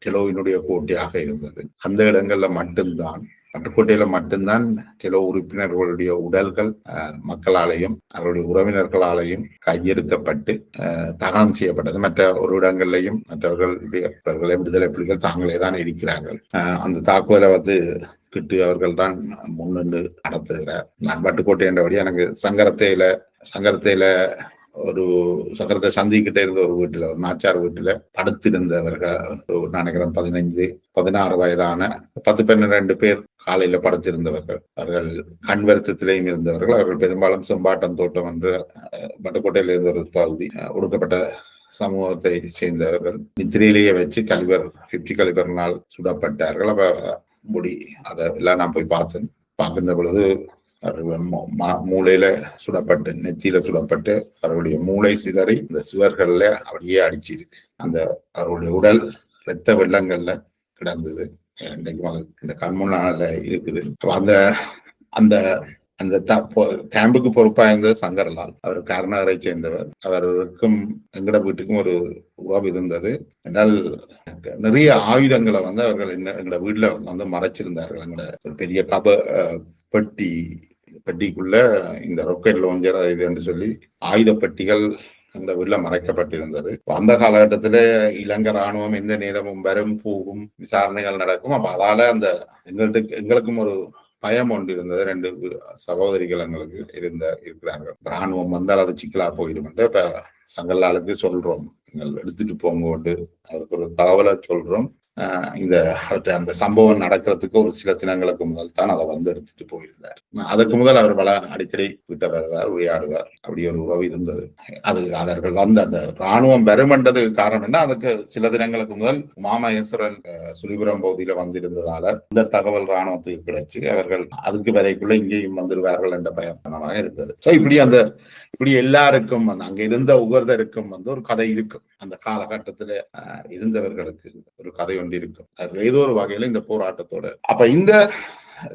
டெலோவினுடைய கோட்டையாக இருந்தது. அந்த இடங்கள்ல மட்டும்தான், வட்டுக்கோட்டையில மட்டும்தான் டெலோ உறுப்பினர்களுடைய உடல்கள் மக்களாலேயும் அவருடைய உறவினர்களாலேயும் கையெடுக்கப்பட்டு தகனம் செய்யப்பட்டது. மற்ற ஒரு இடங்கள்லையும் மற்றவர்களுடைய விடுதலை புலிகள் தாங்களே தான் இருக்கிறார்கள். அந்த தாக்குதலை அவர்கள் தான் முன்னின்று நடத்துகிறார். நான் வட்டுக்கோட்டை என்றபடி எனக்கு சங்கரத்தையில சங்கரத்தை சந்திக்கிட்டே இருந்த ஒரு வீட்டுல, ஒரு நாச்சார் வீட்டுல படுத்திருந்தவர்கள், நினைக்கிறேன் 15-16 வயதான 10-12 பேர் காலையில படுத்திருந்தவர்கள். அவர்கள் கண் வருத்தத்திலேயும் இருந்தவர்கள். அவர்கள் பெரும்பாலும் செம்பாட்டம் தோட்டம் என்று வட்டுக்கோட்டையில இருந்த ஒரு பகுதி, ஒடுக்கப்பட்ட சமூகத்தை சேர்ந்தவர்கள் நித்திரையிலேயே வச்சு 50 கலிபர்னால் சுடப்பட்டார்கள். அப்ப முடி அதெல்லாம் நான் போய் பார்க்கின்ற பொழுது மூளையில சுடப்பட்டு, நெத்தியில சுடப்பட்டு அவருடைய மூளை சிதறி இந்த சுவர்கள்ல அப்படியே அடிச்சிருக்கு. அந்த அவருடைய உடல் இரத்த வெள்ளங்கள்ல கிடந்தது. இந்த கண்முன்னால இருக்குது. அந்த அந்த அந்த கேம்புக்கு பொறுப்பா இருந்தது சங்கரலால். அவர் கருணாகரை சேர்ந்தவர். அவருக்கும் எங்கட வீட்டுக்கும் ஒரு உறவு இருந்தது. என்றால் நிறைய ஆயுதங்களை அவர்கள் எங்கட வீட்டுல மறைச்சிருந்தார்கள். எங்கட ஒரு பெரிய பெட்டிக்குள்ள இந்த ராக்கெட் லான்ச்சர் இது என்று சொல்லி ஆயுத பெட்டிகள் அந்த வீட்டுல மறைக்கப்பட்டிருந்தது. அந்த காலகட்டத்துல இலங்கை ராணுவம் எந்த நேரமும் வரும் போகும், விசாரணைகள் நடக்கும். அப்ப அதால அந்த எங்களுக்கும் ஒரு பயம் ஒன்று இருந்தது. 2 சகோதரிகள் எங்களுக்கு இருக்கிறார்கள். ராணுவம் வந்தால் அது சிக்கலா போயிடும் என்று இப்ப சங்கர்லாலுக்கு சொல்றோம், நீங்கள் எடுத்துட்டு போங்க, அவருக்கு ஒரு தகவலை சொல்றோம். அந்த சம்பவம் நடக்கிறதுக்கு ஒரு சில தினங்களுக்கு முதல் தான் அதை எடுத்துட்டு போயிருந்தார். அதுக்கு முதல் அவர் அடிக்கடி வீட்டை வருவார், உரையாடுவார். அப்படி ஒரு உறவு இருந்தது. அவர்கள் அந்த ராணுவம் வருமென்றதுக்கு காரணம் என்ன, அதுக்கு சில தினங்களுக்கு முதல் உமாமகேஸ்வரன் சுரிபுரம் பகுதியில வந்திருந்ததால இந்த தகவல் ராணுவத்துக்கு கிடைச்சு அவர்கள் அதுக்கு வரைக்குள்ள இங்கேயும் வந்துடுவார்கள் என்ற பயமாக இருந்தது. இப்படி எல்லாருக்கும் அங்க இருந்த ஒவ்வொருத்தருக்கும் ஒரு கதை இருக்கும். அந்த காலகட்டத்துல இருந்தவர்களுக்கு ஒரு கதை ஒன்று இருக்கும். ஏதோ ஒரு வகையில இந்த போராட்டத்தோட அப்ப இந்த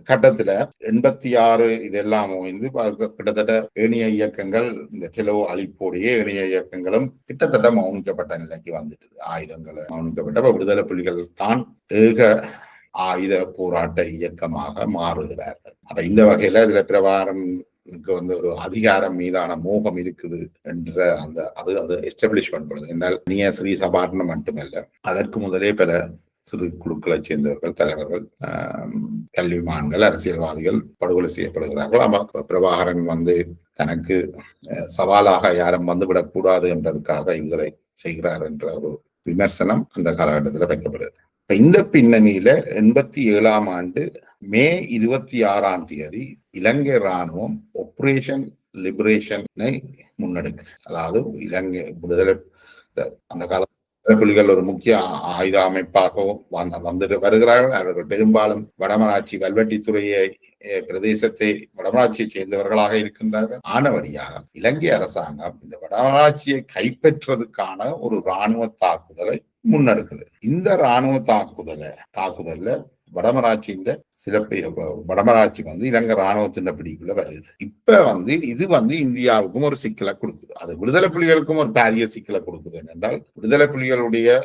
கட்டத்துல 86 இதெல்லாம் கிட்டத்தட்ட ஏனைய இயக்கங்கள், இந்த கிலோ அழிப்போடைய ஏனைய இயக்கங்களும் கிட்டத்தட்ட மௌனிக்கப்பட்ட நிலைக்கு வந்துட்டு, ஆயுதங்களை மௌனிக்கப்பட்ட விடுதலை புலிகள் தான் ஏக ஆயுத போராட்ட இயக்கமாக மாறுகிறார்கள். அப்ப இந்த வகையில இதுல பிரபாரம் ஒரு அதிகாரம் மீதான மோகம் இருக்குது என்ற அது எஸ்டாப்ளிஷ் பண்ணப்படுது. என்றால் நீங்க ஸ்ரீ சபாரணம் மட்டுமல்ல, அதற்கு முதலே பல சிறு குழுக்களை சேர்ந்தவர்கள், தலைவர்கள், கல்விமான்கள், அரசியல்வாதிகள் படுகொலை செய்யப்படுகிறார்கள். ஆமா, பிரபாகரன் தனக்கு சவாலாக யாரும் வந்துவிடக்கூடாது என்றதுக்காக இவரை செய்கிறார் என்ற ஒரு விமர்சனம் அந்த காலகட்டத்தில் வைக்கப்படுது. இந்த பின்னணியில 87ஆம் ஆண்டு மே 26ஆம் தேதி இலங்கை ராணுவம் ஆபரேஷன் லிபரேஷனை முன்னெடுக்குது. அதாவது இலங்கை விடுதலை அந்த கால புலிகள் ஒரு முக்கிய ஆயுத அமைப்பாகவும் வருகிறார்கள். அவர்கள் பெரும்பாலும் வடமராட்சி வல்வெட்டித்துறையை பிரதேசத்தை வடமராட்சியை சேர்ந்தவர்களாக இருக்கின்றார்கள். ஆனவடியாக இலங்கை அரசாங்கம் இந்த வடமராட்சியை கைப்பற்றதுக்கான ஒரு இராணுவ தாக்குதலை முன்னெடுக்குது. இந்த இராணுவ தாக்குதல்ல வடமராட்சி இலங்கை ராணுவத்தின் பிடிக்குள்ள வருது. இப்ப இது இந்தியாவுக்கும் ஒரு சிக்கலை கொடுக்குது. அது விடுதலை புலிகளுக்கும் ஒரு பாரிய சிக்கலை கொடுக்குது. என்றால் விடுதலை புலிகளுடைய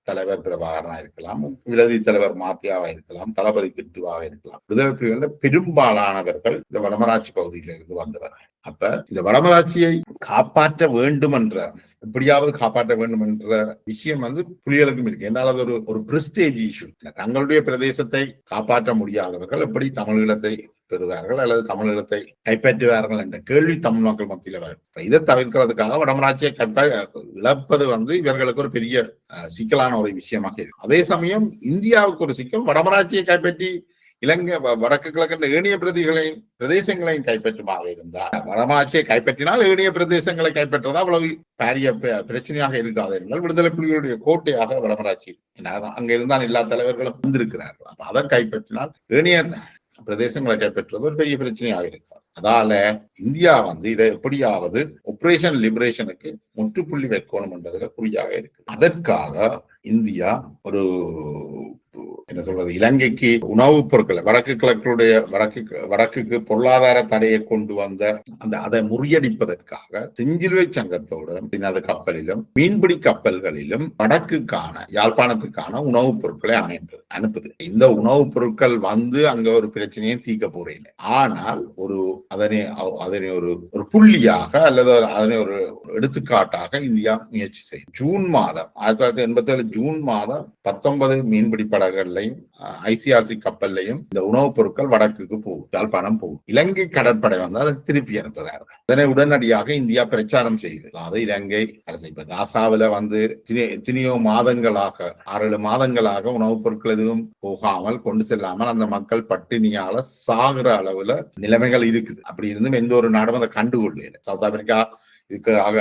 தலைவர் பிரபாகரனா இருக்கலாம், விலதி தலைவர் மாத்தியாவா இருக்கலாம், தளபதி கிட்டுவாக இருக்கலாம். விடுதலை புலிகள் பெரும்பாலானவர்கள் இந்த வடமராட்சி பகுதியிலிருந்து வந்தவர்கள். அப்ப இந்த வடமராட்சியை காப்பாற்ற வேண்டும் என்ற எப்படியாவது காப்பாற்ற வேண்டும் என்ற விஷயம் புலிகளுக்கும் இருக்கு. என்றால் அது ஒரு பிரஸ்டேஜ் இஷ்யூ. தங்களுடைய பிரதேசத்தை காப்பாற்ற முடியாதவர்கள் எப்படி தமிழீழத்தை பெறுவார்கள் அல்லது தமிழீழத்தை கைப்பற்றுவார்கள் என்ற கேள்வி தமிழ் மக்கள் மத்தியில் வரும். இதை தவிர்க்கிறதுக்காக வடமராட்சியை இழப்பது இவர்களுக்கு ஒரு பெரிய சிக்கலான ஒரு விஷயமாக இருக்கு. அதே சமயம் இந்தியாவுக்கு ஒரு சிக்கல், வடமராட்சியை கைப்பற்றி இலங்கை வடக்கு கிழக்கு ஏனைய பிரதேசங்களையும் கைப்பற்றுமாக இருந்தால், வடமராட்சியை கைப்பற்றினால் ஏனைய பிரதேசங்களை கைப்பற்றுவதா அவ்வளவு பாரிய பிரச்சனையாக இருக்காது என்றால் விடுதலை புலிகளுடைய கோட்டையாக வடமராட்சி அங்க இருந்தால் எல்லா தலைவர்களும் வந்திருக்கிறார்கள். அப்ப அதை கைப்பற்றினால் ஏனைய பிரதேசங்களை கைப்பற்றுவது ஒரு பெரிய பிரச்சனையாக இருக்காது. அதால இந்தியா இதை எப்படியாவது ஆபரேஷன் லிபரேஷனுக்கு முற்றுப்புள்ளி வைக்கணும் என்றதுல குறியாக இருக்கு. அதற்காக இந்தியா ஒரு என்ன சொல்றது, இலங்கைக்கு உணவுப் பொருட்களை வடக்குக்கு பொருளாதார தடையை கொண்டு வந்த அதை முறியடிப்பதற்காக செஞ்சிலுவை சங்கத்தோடு கப்பலிலும் மீன்பிடி கப்பல்களிலும் யாழ்ப்பாணத்துக்கான உணவுப் பொருட்களை அனுப்புது. இந்த உணவுப் பொருட்கள் அங்க ஒரு பிரச்சனையை தீர்க்க போறேன். ஆனால் அதனை ஒரு புள்ளியாக அல்லது அதனை ஒரு எடுத்துக்காட்டாக இந்தியா முயற்சி செய்யும். ஜூன் மாதம் 1987 ஜூன் மாதம் 19 மீன்பிடி படகுகள்லையும் ஐசிஆர்சி கப்பல்லையும் இந்த உணவுப் பொருட்கள் வடக்குக்கு போகும், யாழ்ப்பாணம் போகும். இலங்கை கடற்படை அதை திருப்பி அனுப்புகிறார்கள். அதனை உடனடியாக இந்தியா பிரச்சாரம் செய்யுது. அதை இலங்கை அரசு காசாவில எத்தனையோ மாதங்களாக 6-7 மாதங்களாக உணவுப் பொருட்கள் எதுவும் போகாமல் கொண்டு செல்லாமல் அந்த மக்கள் பட்டினியால சாகுற அளவுல நிலைமைகள் இருக்குது. அப்படி இருந்தும் எந்த ஒரு நாடும் அதை கண்டுகொள்ள. சவுத் ஆப்பிரிக்கா இதுக்காக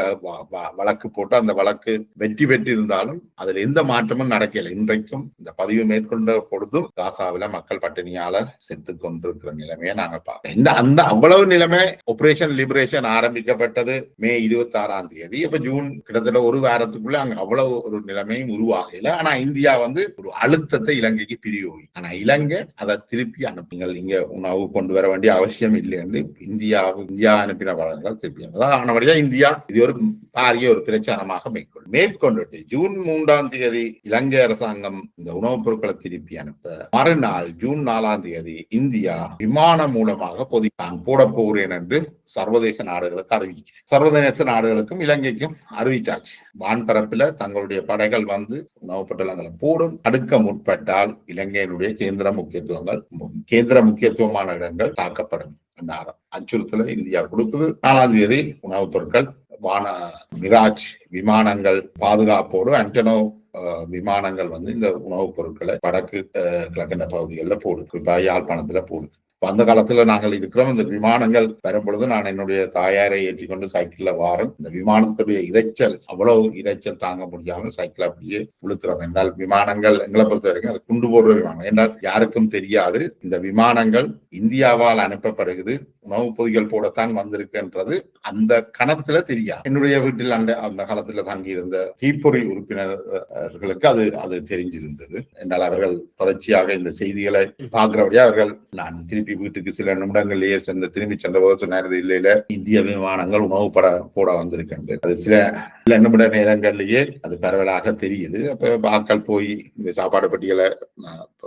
வழக்கு போட்டு அந்த வழக்கு வெற்றி பெற்றிருந்தாலும் அதுல எந்த மாற்றமும் நடக்கல. இன்றைக்கும் இந்த பதிவு மேற்கொண்ட பொழுதும் காசாவில மக்கள் பட்டினியால செத்து கொண்டிருக்கிற நிலைமையை நாங்க பார்க்கிறோம். அந்த அவ்வளவு நிலைமை ஆபரேஷன் லிபரேஷன் ஆரம்பிக்கப்பட்டது மே 26ஆம் தேதி. இப்ப ஜூன் கிட்டத்தட்ட ஒரு வாரத்துக்குள்ள அங்க அவ்வளவு ஒரு நிலைமையும் உருவாகல. ஆனா இந்தியா ஒரு அழுத்தத்தை இலங்கைக்கு பிரியோகி. ஆனா இலங்கை அதை திருப்பி அனுப்புங்கள், இங்க உணவு கொண்டு வர வேண்டிய அவசியம் இல்லை என்று இந்தியா அனுப்பின வளங்கள் திருப்பி ஆனபடியா இந்தியா இது ஒரு பாரிய ஒரு பிரச்சாரமாக மேற்கொண்டு ஜூன் 3ஆம் தேதி இலங்கை அரசாங்கம் இந்த உணவுப் பொருட்களை திருப்பி அனுப்ப மறுநாள் ஜூன் 4ஆம் தேதி இந்தியா விமானம் மூலமாக நான் போட போகிறேன் என்று சர்வதேச நாடுகளுக்கு அறிவிச்சு. சர்வதேச நாடுகளுக்கும் இலங்கைக்கும் அறிவிச்சாச்சு. வான்பரப்பில் தங்களுடைய படைகள் வந்து உணவுப் பொட்டலங்களை போடும். அடுக்க முற்பட்டால் இலங்கையினுடைய கேந்திர முக்கியத்துவமான இடங்கள் தாக்கப்படும் என்ற அச்சுறுத்தலை இந்தியா கொடுக்குது. 4ஆம் தேதி உணவுப் பொருட்கள் மிராஜ் விமானங்கள் பாதுகாப்போடு ஆண்டனோ விமானங்கள் வந்து இந்த உணவுப் பொருட்களை வடக்கு கிழக்கின்ற பகுதிகளில் போடுது, குறிப்பாக யாழ்ப்பாணத்துல போடுது. அந்த காலத்துல நாங்கள் இருக்கிறோம். இந்த விமானங்கள் வரும்பொழுது நான் என்னுடைய தாயாரை ஏற்றிக்கொண்டு சைக்கிள்ல வாரம். இந்த விமானத்துடைய அவ்வளவு இரைச்சல் தாங்க முடியாமல் சைக்கிள் அப்படியே உளுத்துறோம். என்றால் விமானங்கள் எங்களை பொறுத்த வரைக்கும் அது குண்டு போடுற விமானம் என்றால் யாருக்கும் தெரியாது. இந்த விமானங்கள் இந்தியாவால் அனுப்பப்படுகிறது, உணவு பொதிகள் போடத்தான் வந்திருக்குன்றது அந்த கணத்துல தெரியாது. என்னுடைய வீட்டில் அந்த காலத்துல தங்கியிருந்த தீப்பொறி உறுப்பினர்களுக்கு அது தெரிஞ்சிருந்தது. என்றால் அவர்கள் தொடர்ச்சியாக இந்த செய்திகளை பார்க்கிறபடியா அவர்கள் நான் திருப்பி வீட்டுக்கு சில நிமிடங்களிலேயே திரும்பி சென்ற போது சொன்னார், இல்லையில இந்திய விமானங்கள் உணவு போட வந்திருக்கின்றது. அது சில நிமிட நேரங்களிலேயே அது பரவலாக தெரியுது. அப்ப ஆட்கள் போய் இந்த சாப்பாடு பட்டியலை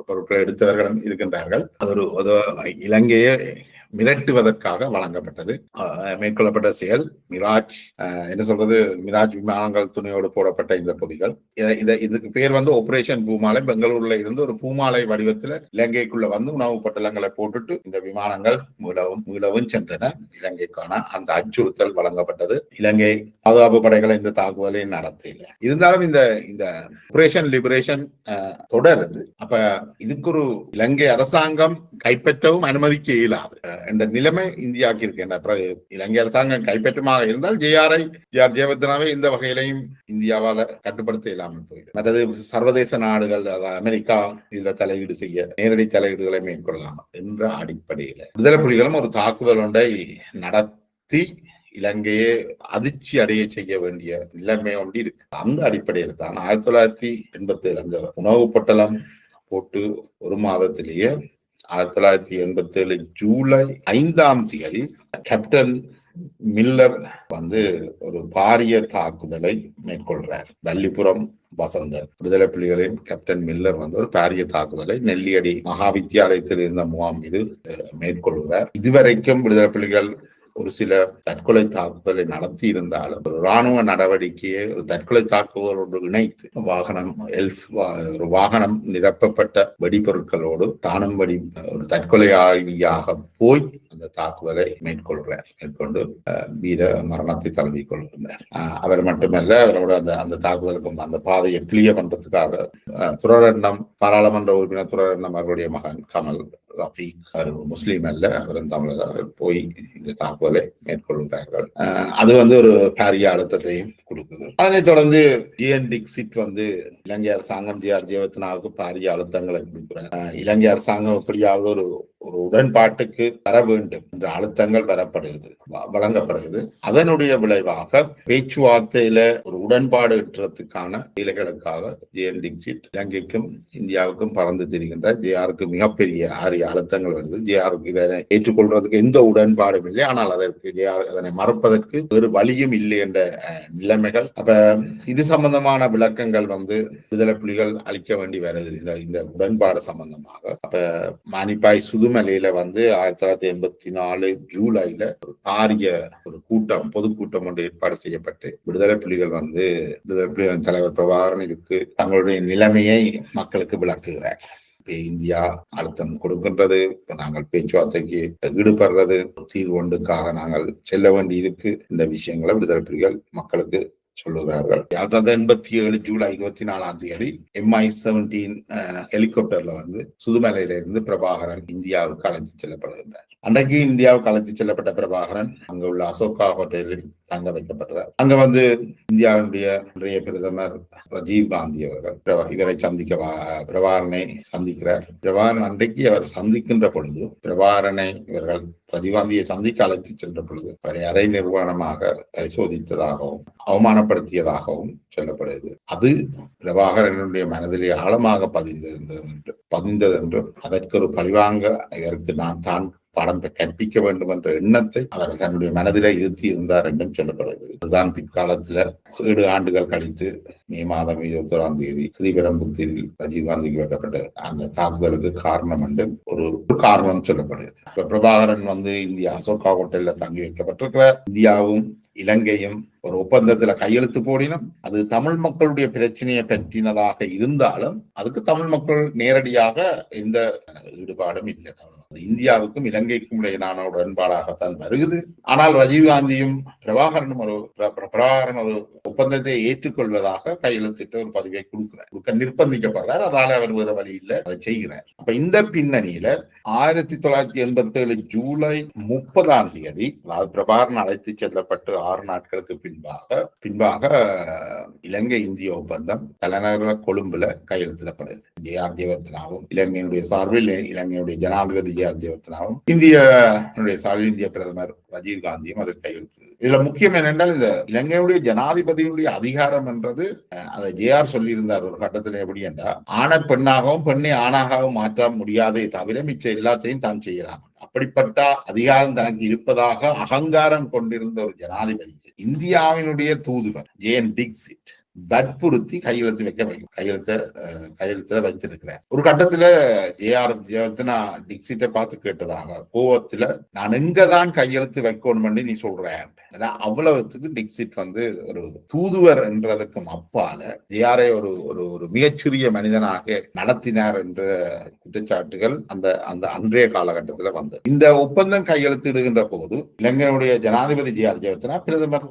பொருட்களை எடுத்தவர்களும் இருக்கின்றார்கள். அது இலங்கையே மிரட்டுவதற்காக வழங்கப்பட்டது மேற்கொள்ளப்பட்ட செயல். மிராஜ் விமானங்கள் துணையோடு போடப்பட்ட இந்த பொதிகள். இதுக்கு பேர் வந்து ஆபரேஷன் பூமாலை. பெங்களூர்ல இருந்து ஒரு பூமாலை வடிவத்துல இலங்கைக்குள்ள வந்து உணவு பட்டலங்களை போட்டுட்டு இந்த விமானங்கள் மீளவும் சென்றன. இலங்கைக்கான அந்த அச்சுறுத்தல் வழங்கப்பட்டது. இலங்கை பாதுகாப்பு படைகளை இந்த தாக்குதலை நடத்தல. இருந்தாலும் இந்த ஆபரேஷன் லிபரேஷன் தொடருது. அப்ப இதுக்கு ஒரு இலங்கை அரசாங்கம் கைப்பற்றவும் அனுமதிக்க இயலாது என்ற நிலைமை இந்தியாவுக்கு இருக்கு. இலங்கை அரசாங்கம் கைப்பற்றுமாக இருந்தால் ஜேஆர் ஜெயவர்தனாவை இந்த வகையிலையும் இந்தியாவால கட்டுப்படுத்த இல்லாமல் போயிடும். மற்றது சர்வதேச நாடுகள், அமெரிக்கா இதுல தலையீடு செய்ய நேரடி தலையீடுகளை மேற்கொள்ளலாம் என்ற அடிப்படையில விடுதலை புலிகளும் ஒரு தாக்குதல் ஒன்றை நடத்தி இலங்கையை அதிர்ச்சி அடைய செய்ய வேண்டிய நிலைமை ஒன்று இருக்கு. அந்த அடிப்படையில் தான் 1987 அந்த உணவு பொட்டலம் போட்டு ஒரு மாதத்திலேயே 1987 ஜூலை 5ஆம் தேதி கேப்டன் மில்லர் வந்து ஒரு பாரிய தாக்குதலை மேற்கொள்றார். வல்லிபுரம் வசந்தன் விடுதலை புலிகளின் கேப்டன் மில்லர் வந்து ஒரு பாரிய தாக்குதலை நெல்லியடி மகாவித்தியாலயத்தில் இருந்த முகாம் மீது மேற்கொள்கிறார். இதுவரைக்கும் விடுதலை புலிகள் ஒரு சில தற்கொலை தாக்குதலை நடத்தி இருந்தாலும் ஒரு இராணுவ நடவடிக்கையை ஒரு தற்கொலை தாக்குதலோடு இணைத்து ஒரு வாகனம் நிரப்பப்பட்ட வெடிபொருட்களோடு தானும் ஒரு தற்கொலை ஆய்வியாக போய் அந்த தாக்குதலை மேற்கொண்டு வீர மரணத்தை தழுவிக் கொள்கின்றார். அவர் மட்டுமல்ல, அவரோட அந்த தாக்குதலுக்கும் அந்த பாதையை கிளியர் பண்றதுக்காக பாராளுமன்ற உறுப்பினர் துரரட்னம் அவர்களுடைய மகன் கமல் ரஃபீக், அவர் முஸ்லீம் அல்ல, அவரும் தமிழர், போய் இந்த தாக்குதலை மேற்கொள்கிறார்கள். அது வந்து ஒரு பாரிய அழுத்தத்தையும் கொடுக்குது. அதனைத் தொடர்ந்து ஜிஎன் டிக்சிட் வந்து இலங்கை அரசாங்கம் ஜேஆர் ஜெயவர்தனாவுக்கு பாரிய அழுத்தங்களை கொடுக்கிறார். இலங்கை அரசாங்கம் எப்படியாவது ஒரு உடன்பாட்டுக்கு வர வேண்டும் என்ற அழுத்தங்கள் வழங்கப்படுகிறது. அதனுடைய விளைவாக பேச்சுவார்த்தையில ஒரு உடன்பாடு எட்டுறதுக்கான வேலைகளுக்காக ஜிஎன் டிக்சிட் இலங்கைக்கும் இந்தியாவுக்கும் பறந்து திரிகின்ற ஜேஆருக்கு மிகப்பெரிய அழுத்தங்கள் வருது. ஜேஆருக்கு இதனை ஏற்றுக்கொள்வதற்கு எந்த உடன்பாடும் இல்லை. ஆனால் அதற்கு ஜேஆர் அதனை மறுப்பதற்கு வேறு வழியும் இல்லை என்ற நிலைமைகள். அப்ப இது சம்பந்தமான விளக்கங்கள் வந்து விடுதலை புலிகள் அளிக்க வேண்டி வருது இந்த உடன்பாடு சம்பந்தமாக. அப்ப மானிப்பாய் சுதுமலையில வந்து 1984 ஜூலைல ஒரு பாரிய ஒரு பொதுக்கூட்டம் ஒன்று ஏற்பாடு செய்யப்பட்டு விடுதலை புலிகள் வந்து விடுதலை புலிகளின் தலைவர் பிரபாகரன் இதுக்கு தங்களுடைய நிலைமையை மக்களுக்கு விளக்குகிறார். இந்தியா அழுத்தம் கொடுக்கின்றது, நாங்கள் பேச்சுவார்த்தைக்கு ஈடுபடுறது, தீர்வு ஒன்றுக்காக நாங்கள் செல்ல வேண்டி இருக்கு. இந்த விஷயங்களை விடுதலை புலிகள் மக்களுக்கு சொல்லுகிறார்கள். 1987 ஜூலை 24ஆம் தேதி MI-17 ஹெலிகாப்டர்ல வந்து சுதுமலையில இருந்து பிரபாகரன் இந்தியாவுக்கு அழைத்து செல்லப்படுகின்றார். அன்றைக்கு இந்தியாவுக்கு அழைத்து செல்லப்பட்ட பிரபாகரன் அங்கு உள்ள அசோகா ஹோட்டலில் தங்க வைக்கப்பட்டார். அங்க வந்து இந்தியாவுடைய இன்றைய பிரதமர் ராஜீவ் காந்தி அவர்கள் இவரை சந்திக்க பிரபாகரனை சந்திக்கிறார். பிரபாகரன் அன்றைக்கு அவர் சந்திக்கின்ற பொழுது பிரபாகரனை இவர்கள் ராஜீவ்காந்தியை சந்திக்க அழைத்து சென்ற பொழுது அவரை அரை நிர்வாணமாக பரிசோதித்ததாகவும் அவமானப்படுத்தியதாகவும் சொல்லப்படுகிறது. அது பிரபாகரனுடைய மனதிலே ஆழமாக பதிந்தது என்றும் அதற்கு ஒரு பழிவாங்க இவருக்கு நான் தான் பாடம் கற்பிக்க வேண்டும் என்ற எண்ணத்தை அவர் தன்னுடைய மனதிலே இருத்தி இருந்தார் என்றும் சொல்லப்படுகிறது. அதுதான் பிற்காலத்துல 7 ஆண்டுகள் கழித்து மே மாதம் 21ஆம் தேதி ஸ்ரீபெரும்புத்தூரில் ராஜீவ்காந்திக்கு வைக்கப்பட்ட அந்த தாக்குதலுக்கு காரணம் என்று ஒரு காரணம் சொல்லப்படுகிறது. இப்ப பிரபாகரன் வந்து இந்தியா அசோகா ஹோட்டல்ல தங்கி வைக்கப்பட்டிருக்கிறார். இந்தியாவும் இலங்கையும் ஒரு ஒப்பந்தத்துல கையெழுத்து போடினும் அது தமிழ் மக்களுடைய பிரச்சனையை பற்றினதாக இருந்தாலும் அதுக்கு தமிழ் மக்கள் நேரடியாக எந்த ஈடுபாடும் இல்லை. இந்தியாவுக்கும் இலங்கைக்கும் இடையிலான உடன்பாடாகத்தான் வருகிறது. ஆனால் ராஜீவ்காந்தியும் பிரபாகரனும் ஒரு ஒப்பந்தத்தை ஏற்றுக்கொள்வதாக கையெழுத்திட்டு ஒரு பதிவை கொடுக்க நிர்பந்திக்கப்படுறார். அதனால அவர் வேற வழி இல்லை, அதை செய்கிறார். அப்ப இந்த பின்னணியில 1987 ஜூலை 30ஆம் தேதி பிரபாகரன் அழைத்து செல்லப்பட்டு 6 நாட்களுக்கு பின்பாக இலங்கை இந்திய ஒப்பந்தம் தலைநகர் கொழும்புல கையெழுத்திடப்படுது. ஜே.ஆர். ஜெயவர்தனாவும் இலங்கையினுடைய சார்பில் இலங்கையுடைய ஜனாதிபதி ஜே.ஆர். ஜெயவர்தனாவும் இந்திய சார்பில் இந்திய பிரதமர் ராஜீவ் காந்தியும் அதில் கையெழுத்து. இதுல முக்கியம் என்னென்றால் இந்த இலங்கையுடைய ஜனாதிபதியுடைய அதிகாரம் என்றது அதை ஜே.ஆர். சொல்லியிருந்தார் ஒரு கட்டத்தில். எப்படி என்றால் ஆணை பெண்ணாகவும் பெண்ணை ஆணாகவும் மாற்ற முடியாதே தவிர மிச்ச எல்லாத்தையும் தான் செய்யலாம். அப்படிப்பட்ட அதிகாரம் தனக்கு இருப்பதாக அகங்காரம் கொண்டிருந்த ஒரு ஜனாதிபதி இந்தியாவினுடைய தூதுவர் ஜே.என். டிக்சிட் வற்புறுத்தி கையெழுத்த வைத்திருக்கிறார். ஒரு கட்டத்துல ஜே.ஆர். ஜெயவர்தனா டிக்சிட்டை பார்த்து கேட்டதாக கோவத்துல நான் எங்கதான் கையெழுத்து வைக்கணும் நீ சொல்றேன். அவ்வளவுக்கு டிக்சிட் வந்து ஒரு தூதுவர் என்றதுக்கும் அப்பால ஜே.ஆரை ஒரு மிகச்சிறிய மனிதனாக நடத்தினார் என்ற குற்றச்சாட்டுகள் அந்த அன்றைய காலகட்டத்தில் வந்தது. இந்த ஒப்பந்தம் கையெழுத்திடுகின்ற போது இலங்கையுடைய ஜனாதிபதி ஜே.ஆர். ஜெயவர்தனா பிரதமர்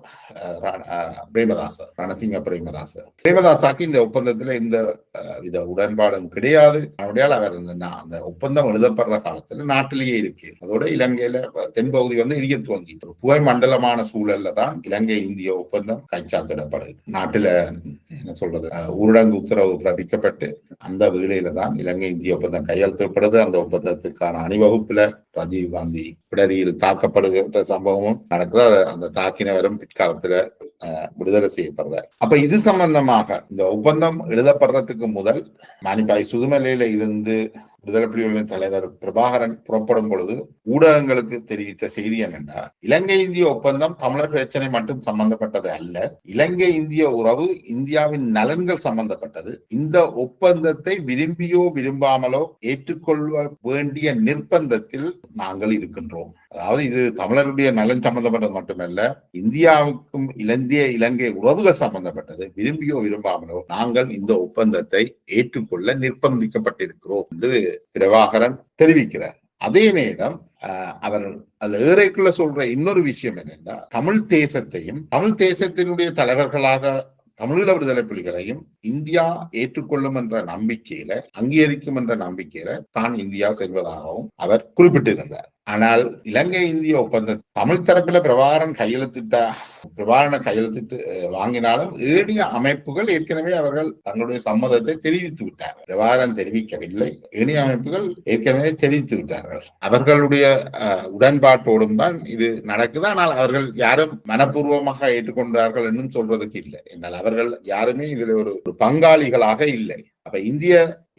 ரணசிங்க பிரேமதாசாக்கு இந்த ஒப்பந்தத்துல இந்த வித உடன்பாடும் கிடையாது. அவர் அந்த ஒப்பந்தம் எழுதப்படுற காலத்துல நாட்டிலேயே இருக்கு. அதோட இலங்கையில தென்பகுதி வந்து இடிய துவங்கிட்டு புகை மண்டலமான சூழல்ல தான் இலங்கை இந்திய ஒப்பந்தம் கைச்சாத்திடப்படுது. நாட்டுல என்ன சொல்றது ஊரடங்கு உத்தரவு பிறப்பிக்கப்பட்டு அந்த வேளையில தான் இலங்கை இந்திய ஒப்பந்தம் கையெழுத்திடப்படுது. அந்த ஒப்பந்தத்துக்கான அணிவகுப்புல ராஜீவ் காந்தி பிடரியில் தாக்கப்படுகிற சம்பவமும் நடக்குது. அந்த தாக்கினவரும் பிற்காலத்துல விடுதலை செய்யப்படுறார். அப்ப இது சம்பந்தமாக இந்த ஒப்பந்தம் எழுதப்படுறதுக்கு முதல் மானிப்பாய் சுதுமலையில இருந்து விடுதலை புலிகளின் தலைவர் பிரபாகரன் புறப்படும் பொழுது ஊடகங்களுக்கு தெரிவித்த செய்தி என்னென்னா, இலங்கை இந்திய ஒப்பந்தம் தமிழர் பிரச்சனை மட்டும் சம்பந்தப்பட்டது அல்ல, இலங்கை இந்திய உறவு இந்தியாவின் நலன்கள் சம்பந்தப்பட்டது. இந்த ஒப்பந்தத்தை விரும்பியோ விரும்பாமலோ ஏற்றுக்கொள்ள வேண்டிய நிர்பந்தத்தில் நாங்கள் இருக்கின்றோம். அதாவது இது தமிழருடைய நலன் சம்பந்தப்பட்டது மட்டுமல்ல, இந்தியாவுக்கும் இலங்கை உறவுகள் சம்பந்தப்பட்டது. விரும்பியோ விரும்பாமலோ நாங்கள் இந்த ஒப்பந்தத்தை ஏற்றுக்கொள்ள நிர்பந்திக்கப்பட்டிருக்கிறோம் என்று பிரபாகரன் தெரிவிக்கிறார். அதே நேரம் அவர் அதுல ஏறைக்குள்ள சொல்ற இன்னொரு விஷயம் என்னன்னா, தமிழ் தேசத்தினுடைய தலைவர்களாக தமிழீழ விடுதலை புலிகளையும் இந்தியா ஏற்றுக்கொள்ளும் என்ற நம்பிக்கையில, அங்கீகரிக்கும் என்ற நம்பிக்கையில தான் இந்தியா செல்வதாகவும் அவர் குறிப்பிட்டிருந்தார். ஆனால் இலங்கை இந்திய ஒப்பந்தம் தமிழ் தரப்பில பிரபாகரன் கையெழுத்திட்டு வாங்கினாலும் ஏனைய அமைப்புகள் ஏற்கனவே அவர்கள் தங்களுடைய சம்மதத்தை தெரிவித்து விட்டார்கள். பிரபாகரன் தெரிவிக்கவில்லை, ஏனைய அமைப்புகள் ஏற்கனவே தெரிவித்து விட்டார்கள். அவர்களுடைய உடன்பாட்டோடும் தான் இது நடக்குது. ஆனால் அவர்கள் யாரும் மனப்பூர்வமாக ஏற்றுக்கொண்டார்கள் என்னும் சொல்வதற்கு இல்லை. என்றால் அவர்கள் யாருமே இதுல ஒரு பங்காளிகளாக இல்லை. அப்ப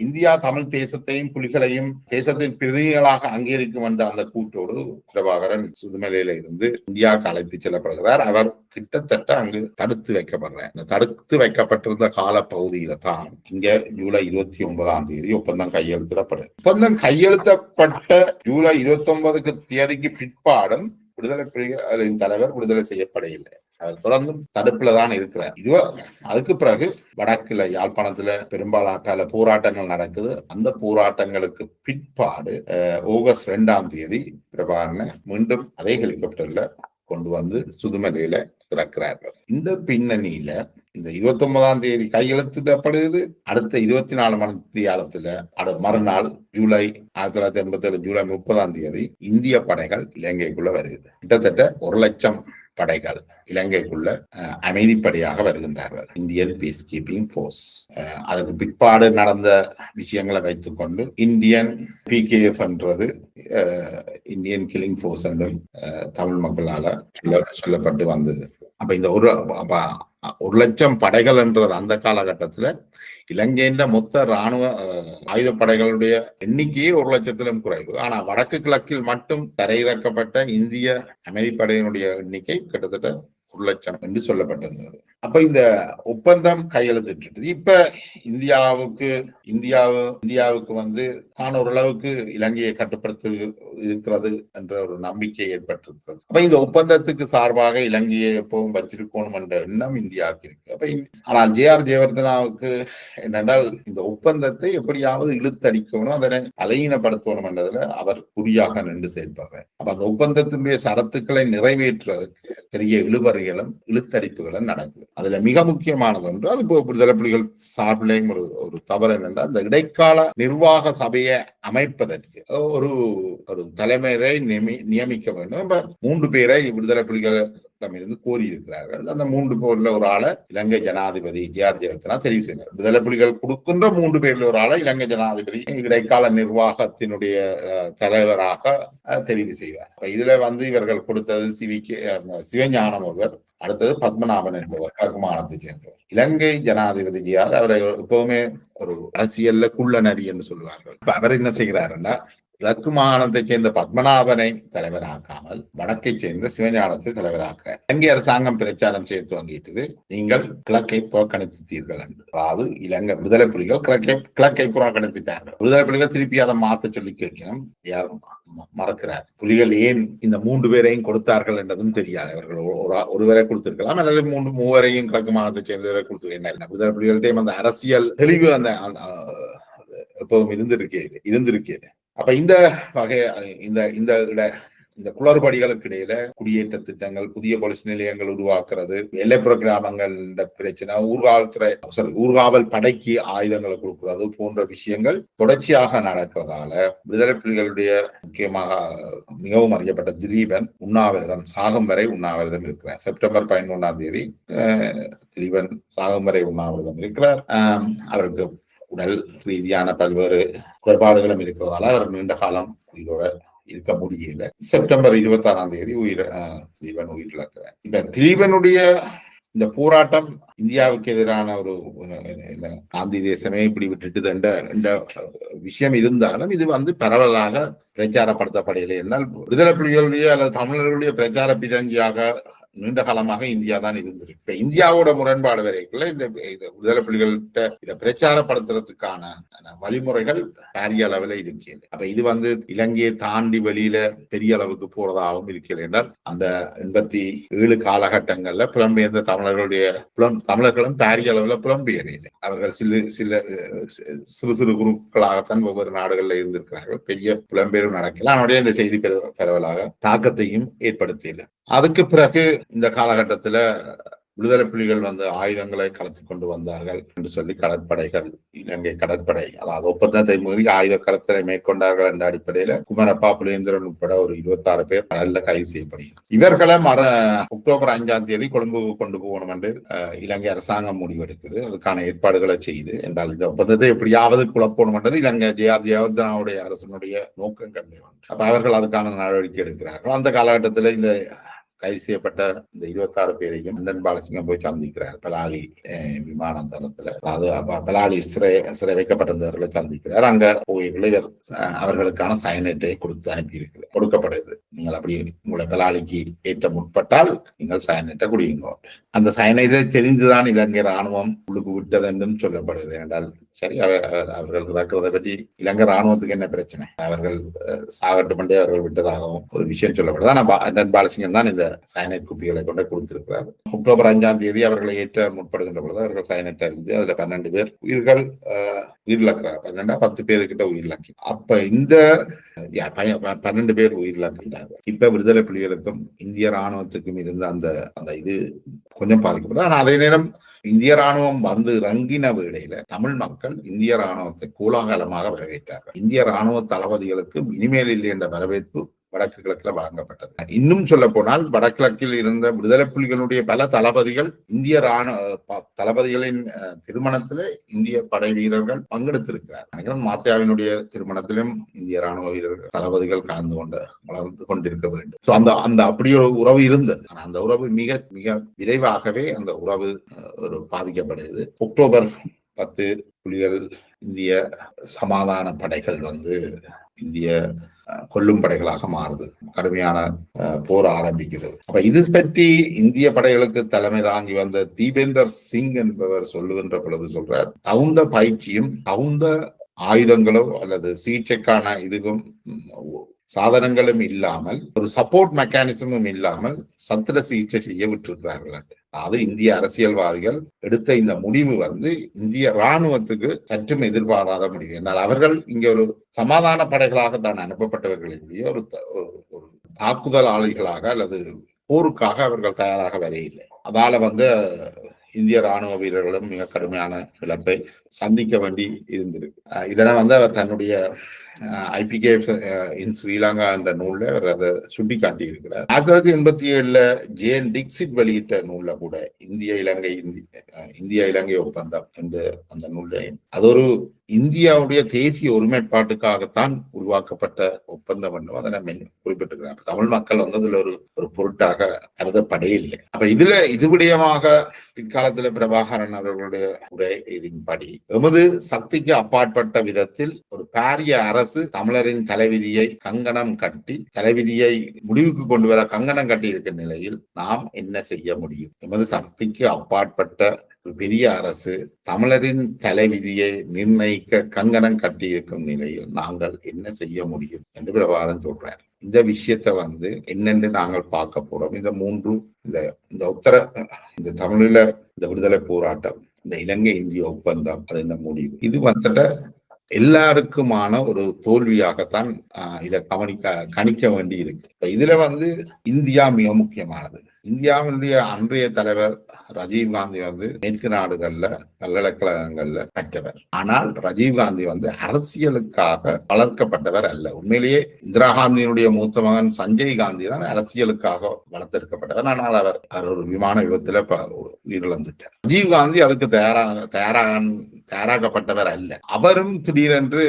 இந்தியா தமிழ் தேசத்தையும் புலிகளையும் தேசத்தின் பிரதிநிதிகளாக அங்கீகரிக்கும் என்ற அந்த கூட்டோடு பிரபாகரன் சுதுமலையில இருந்து இந்தியாவுக்கு அழைத்து செல்லப்படுகிறார். அவர் கிட்டத்தட்ட அங்கு தடுத்து வைக்கப்படுறார். இந்த தடுத்து வைக்கப்பட்டிருந்த கால பகுதியில தான் இங்க ஜூலை 29ஆம் தேதி ஒப்பந்தம் கையெழுத்திடப்படுது. ஒப்பந்தம் கையெழுத்தப்பட்ட ஜூலை 29 தேதிக்கு பிற்பாடும் விடுதலை புலிகளின் தலைவர் விடுதலை செய்யப்படவில்லை. அவர் தொடர்ந்தும் தடுப்புல தான் இருக்கிறார். அதுக்கு பிறகு வடக்குல யாழ்ப்பாணத்துல பெரும்பாலான போராட்டங்கள் நடக்குது. அந்த போராட்டங்களுக்கு பிற்பாடு ஆகஸ்ட் 2ஆம் தேதி பிரபாகரனை மீண்டும் அதே ஹெலிகாப்டர்ல கொண்டு வந்து சுதுமலையில இறக்கிறார்கள். இந்த பின்னணியில இந்த 29ஆம் தேதி கையெழுத்திடப்படுது. அடுத்த 24 மணி நேரத்துல மறுநாள் ஜூலை 1987 ஜூலை 30ஆம் தேதி இந்திய படைகள் இலங்கைக்குள்ள வருகிறது. கிட்டத்தட்ட 1 லட்சம் படைகள் இலங்கைக்குள்ள அமைதிப்படையாக வருகின்றார்கள், இந்தியன் பீஸ் கீப்பிங் போர்ஸ். அதுக்கு பிற்பாடு நடந்த விஷயங்களை வைத்துக்கொண்டு இந்தியன் PKF என்றது இந்தியன் கில்லிங் போர்ஸ் என்றும் தமிழ் மக்களால சொல்லப்பட்டு வந்தது. அப்ப இந்த 1,00,000 படைகள் என்றது அந்த காலகட்டத்துல இலங்கையின் மொத்த இராணுவ ஆயுதப்படைகளுடைய எண்ணிக்கையே 1,00,000 குறைவு. ஆனா வடக்கு கிழக்கில் மட்டும் தரையிறக்கப்பட்ட இந்திய அமைதிப்படையினுடைய எண்ணிக்கை கிட்டத்தட்ட 1,00,000 என்று சொல்லப்பட்டது. அப்ப இந்த ஒப்பந்தம் கையெழுத்திட்டு இப்ப இந்தியாவுக்கு வந்து தான் ஓரளவுக்கு இலங்கையை கட்டுப்படுத்த இருக்கிறது என்ற ஒரு நம்பிக்கை ஏற்பட்டிருக்கிறது. அப்ப இந்த ஒப்பந்தத்துக்கு சார்பாக இலங்கையை எப்பவும் வச்சிருக்கணும் என்ற எண்ணம் இந்தியாவுக்கு இருக்கு. அப்ப ஆனால் JR ஜெயவர்தனாவுக்கு என்னென்றால் இந்த ஒப்பந்தத்தை எப்படியாவது இழுத்தடிக்கணும், அதனை அலையினப்படுத்தணும் என்றதுல அவர் குறியாக நின்று செயல்படுறார். அப்ப அந்த ஒப்பந்தத்தினுடைய சரத்துக்களை நிறைவேற்றுவதற்கு பெரிய இழுத்தடிப்புகளும் நடக்குது. அதுல மிக முக்கியமானது ஒன்று, அது விடுதலை புலிகள் சார்பிலையும் ஒரு தவறு என்னென்றால் இந்த இடைக்கால நிர்வாக சபையை அமைப்பதற்கு ஒரு தலைமையை நியமிக்க வேண்டும். 3 பேரை விடுதலை புலிகள் இருந்து கோரியிருக்கிறார்கள். அந்த 3 பேர்ல ஒரு ஆளை இலங்கை ஜனாதிபதி JR ஜெயவர்தனா தெரிவு செய்தார். விடுதலை புலிகள் கொடுக்கின்ற 3 பேர்ல ஒரு ஆளை இலங்கை ஜனாதிபதி இடைக்கால நிர்வாகத்தினுடைய தலைவராக தெரிவு செய்வார். இதுல வந்து இவர்கள் கொடுத்தது சிவஞானம் ஒருவர், அடுத்தது பத்மநாபன் என்பவர், கர்மானத்தை சேர்ந்தவர். இலங்கை ஜனாதிபதி JR அவரை எப்பவுமே ஒரு அரசியல்ல குள்ள நரி என்று சொல்லுவார்கள். அவர் என்ன செய்கிறாருன்னா, கிழக்கு மாகாணத்தை சேர்ந்த பத்மநாபனை தலைவராக்காமல் வடக்கை சேர்ந்த சிவஞானத்தை தலைவராக்க இலங்கை அரசாங்கம் பிரச்சாரம் செய்து துவங்கிட்டது, நீங்கள் கிழக்கை புறக்கணித்தீர்கள் என்று. அதாவது இலங்கை விடுதலை புலிகள் கிழக்கை புறக்கணித்தார்கள். விடுதலை புலிகள் திருப்பி அதை மாற்ற சொல்லி கேட்கணும், யாரும் மறக்கிறார். புலிகள் ஏன் இந்த 3 பேரையும் கொடுத்தார்கள் என்றதும் தெரியாது. அவர்கள் ஒருவரை கொடுத்திருக்கலாம், அல்லது 3 கிழக்கு மாகாணத்தை சேர்ந்தவரை கொடுத்து என்ன விடுதலை புலிகள்கிட்டையும் அந்த அரசியல் தெளிவு அந்த எப்பவும் இருந்திருக்கேன். அப்ப இந்த வகை இந்த குளறுபடிகளுக்கு இடையில குடியேற்ற திட்டங்கள், புதிய போலீஸ் நிலையங்கள் உருவாக்குறது, எல்லைப்புற கிராமங்கள் பிரச்சனை, ஊர்காவல் படைக்கு ஆயுதங்களை கொடுக்கிறது போன்ற விஷயங்கள் தொடர்ச்சியாக நடக்கிறதால விடுதலை புலிகளுடைய முக்கியமாக மிகவும் அறியப்பட்ட திலீபன் உண்ணாவிரதம், சாகும் வரை உண்ணாவிரதம் இருக்கிறார். செப்டம்பர் 11 திலீபன் சாகும் வரை உண்ணாவிரதம் இருக்கிறார். அவருக்கு உடல் ரீதியான பல்வேறு குறைபாடுகளும் இருக்கிறதால அவர் நீண்ட காலம் உயிரோட இருக்க முடியல. செப்டம்பர் 26 திலீபன் உயிரிழக்கிறார். இப்ப திலீபனுடைய இந்த போராட்டம் இந்தியாவுக்கு எதிரான ஒரு காந்தி தேசமே இப்படி விட்டுட்டு என்ற விஷயம் இருந்தாலும் இது வந்து பரவலாக பிரச்சாரப்படுத்தப்படையில்லை. என்னால் விடுதலை புலிகளுடைய அல்லது தமிழர்களுடைய பிரச்சார பிதங்கியாக நீண்ட காலமாக இந்தியா தான் இருந்திருக்கு. இப்ப இந்தியாவோட முரண்பாடு வரைக்குள்ள இந்த விடுதலை புலிகள்கிட்ட இதை பிரச்சாரப்படுத்துறதுக்கான வழிமுறைகள் பெரிய அளவில் இருக்கிறது. அப்ப இது வந்து இலங்கையை தாண்டி வெளியில பெரிய அளவுக்கு போறதாகவும் இருக்கிறது என்றால் அந்த 87 காலகட்டங்கள்ல புலம்பெயர்ந்த தமிழர்களும் பெரிய அளவில் புலம்பெயரில்லை. அவர்கள் சிறு குழுக்களாகத்தான் ஒவ்வொரு நாடுகள்ல இருந்திருக்கிறார்கள். பெரிய புலம்பெயரும் நடக்கல. அவனுடைய இந்த செய்தி பரவலாக தாக்கத்தையும் ஏற்படுத்தியது. அதுக்கு பிறகு இந்த காலகட்டத்துல விடுதலை புலிகள் வந்து ஆயுதங்களை கலத்தி கொண்டு வந்தார்கள் என்று சொல்லி கடற்படைகள், இலங்கை கடற்படை, அதாவது ஒப்பந்தத்தை மீறி ஆயுத கடத்தலை மேற்கொண்டார்கள் என்ற அடிப்படையில குமரப்பா, புலேந்திரன் உட்பட ஒரு 26 பேர் கடல்ல கைது செய்யப்படுகிறது. இவர்களை அக்டோபர் 5 கொழும்பு கொண்டு போகணும் என்று இலங்கை அரசாங்கம் முடிவெடுக்குது. அதுக்கான ஏற்பாடுகளை செய்து என்றால் இந்த ஒப்பந்தத்தை எப்படியாவது குழப்பணும் என்றது இலங்கை JR ஜெயவர்தனாவுடைய அரசனுடைய நோக்கம் கண்டு. அப்ப அவர்கள் அதுக்கான நடவடிக்கை எடுக்கிறார்கள். அந்த காலகட்டத்தில் இந்த கைது செய்யப்பட்ட இந்த 26 பேரையும் அண்ணன் பாலசிங்கம் போய் சந்திக்கிறார் பலாலி விமான தளத்துல. அதாவது பலாலி சிறை வைக்கப்பட்டிருந்தவர்களை சந்திக்கிறார். அங்க போய் அவர்களுக்கான சயனைட்டை கொடுக்கப்படுது. நீங்கள் அப்படி உங்களை பலாலிக்கு ஏற்ற முற்பட்டால் நீங்கள் சயனைட்டை குடியுங்க. அந்த சயனைட்டை தெரிந்துதான் இலங்கை ராணுவம் உள்ளுக்கு விட்டது என்றும் சொல்லப்படுது. என்றால் சரி, அவர்கள் இறக்குறதை பற்றி இலங்கை ராணுவத்துக்கு என்ன பிரச்சனை, அவர்கள் சாகட்டுமண்டே அவர்கள் விட்டதாகவும் ஒரு விஷயம் சொல்லப்படுது. ஆனா அண்ணன் பாலசிங்கம் தான் இந்த சயனைட் குப்பிகளை கொண்டு கொடுத்திருக்கிறார். அக்டோபர் 5 அவர்களை ஏற்ற முற்படுகின்ற பொழுது அவர்கள் சயனைட் அறிந்து அதுல 12 பேர் உயிரிழக்கிறார். 10 பேருக்கிட்ட உயிரிழக்கி. அப்ப இந்த 12 பேர் உயிரிழக்கின்றார்கள். இப்ப விடுதலை புலிகளுக்கும் இந்திய ராணுவத்துக்கும் இருந்த அந்த இது கொஞ்சம் பாதிக்கப்பட்டது. ஆனா அதே நேரம் இந்திய ராணுவம் வந்து இறங்கின வேளையில தமிழ் மக்கள் இந்திய ராணுவத்தை கோலாகலமாக வரவேற்றார்கள். இந்திய ராணுவ தளபதிகளுக்கு இனிமேல் இல்லை என்ற வரவேற்பு வடக்கு கிழக்குல வழங்கப்பட்டது. இன்னும் சொல்ல போனால் வடகிழக்கில் இருந்த விடுதலை புலிகளுடைய பல தளபதிகள் இந்திய தளபதிகளின் திருமணத்திலே இந்திய படை வீரர்கள் பங்கெடுத்திருக்கிறார். மாத்தியாவினுடைய திருமணத்திலும் இந்திய ராணுவ வீரர்கள் தளபதிகள் வளர்ந்து கொண்டிருக்க வேண்டும். அந்த அப்படி ஒரு உறவு இருந்தது. அந்த உறவு மிக மிக விரைவாகவே அந்த உறவு ஒரு பாதிக்கப்படுகிறது. அக்டோபர் 10 புலிகள் இந்திய சமாதான படைகள் இந்திய கொல்லும் படைகளாக மாறுது. கடுமையான போர் ஆரம்பிக்கிறது. அப்ப இது பற்றி இந்திய படைகளுக்கு தலைமை தாங்கி வந்த தீபேந்தர் சிங் என்பவர் சொல்லுகின்ற பொழுது சொல்றார், தகுந்த பயிற்சியும் தகுந்த ஆயுதங்களோ அல்லது சிகிச்சைக்கான இதுவும் சாதனங்களும் இல்லாமல் ஒரு சப்போர்ட் மெக்கானிசமும் இல்லாமல் சத்திர சிகிச்சை செய்ய விட்டிருக்கிறார்கள். அதாவது இந்திய அரசியல்வாதிகள் எடுத்த இந்த முடிவு இந்திய இராணுவத்துக்கு சற்றும் எதிர்பாராத முடிவு. என்னால் அவர்கள் இங்க ஒரு சமாதான படைகளாக தான் அனுப்பப்பட்டவர்களுடைய ஒரு தாக்குதலாளிகளாக அல்லது போருக்காக அவர்கள் தயாராக வரையில்லை. அதால இந்திய ராணுவ வீரர்களும் மிக கடுமையான இழப்பை சந்திக்க வேண்டி இருந்திருக்கு. இதனை அவர் தன்னுடைய IPK இன் ஸ்ரீலங்கா என்ற நூல்ல அவர் அதை சுட்டி காட்டி இருக்கிறார். 1987 ஜேன் டிக்சிட் வெளியிட்ட நூல்ல கூட இந்திய இலங்கை ஒப்பந்தம் என்று அந்த நூல்ல அது ஒரு இந்தியாவுடைய தேசிய ஒருமைப்பாட்டுக்காகத்தான் உருவாக்கப்பட்ட ஒப்பந்தம் என்று அதை நம்ம குறிப்பிட்டிருக்கிறார். தமிழ் மக்கள் அதுல ஒரு பொருட்டாக கருதப்படே இல்லை. அப்ப இது விடயமாக பிற்காலத்துல பிரபாகரன் அவர்களுடைய உரையின்படி எமது சக்திக்கு அப்பாற்பட்ட விதத்தில் ஒரு பாரிய அரசு தமிழரின் தலைவிதியை கங்கணம் கட்டி தலைவிதியை முடிவுக்கு கொண்டு வர கங்கணம் கட்டி இருக்கிற நிலையில் நாம் என்ன செய்ய முடியும்? எமது சக்திக்கு அப்பாற்பட்ட ஒரு பெரிய அரசு தமிழரின் தலைவிதியை நிர்ணயிக்க கங்கணம் கட்டியிருக்கும் நிலையில் நாங்கள் என்ன செய்ய முடியும் என்று பிரபாகரன் சொல்றார். இந்த விஷயத்தை என்னென்று நாங்கள் பார்க்க போறோம். இந்த மூன்று இந்த தமிழில இந்த விடுதலை போராட்டம், இந்த இலங்கை இந்திய ஒப்பந்தம், அது இந்த முடிவு, இது எல்லாருக்குமான ஒரு தோல்வியாகத்தான் இதை கணிக்க வேண்டி இருக்கு. இதுல இந்தியா மிக முக்கியமானது. இந்தியாவினுடைய அன்றைய தலைவர் ராஜீவ்காந்தி மேற்கு நாடுகள்ல பல்கலைக்கழகங்கள்ல கற்றவர். ஆனால் ராஜீவ்காந்தி அரசியலுக்காக வளர்க்கப்பட்டவர் அல்ல. உண்மையிலேயே இந்திரா காந்தியினுடைய மூத்த மகன் சஞ்சய் காந்தி தான் அரசியலுக்காக வளர்த்தெடுக்கப்பட்டவர். ஆனால் அவர் ஒரு விமான விபத்துல உயிரிழந்துட்டார். ராஜீவ்காந்தி அதுக்கு தயாராக்கப்பட்டவர் அல்ல. அவரும் திடீரென்று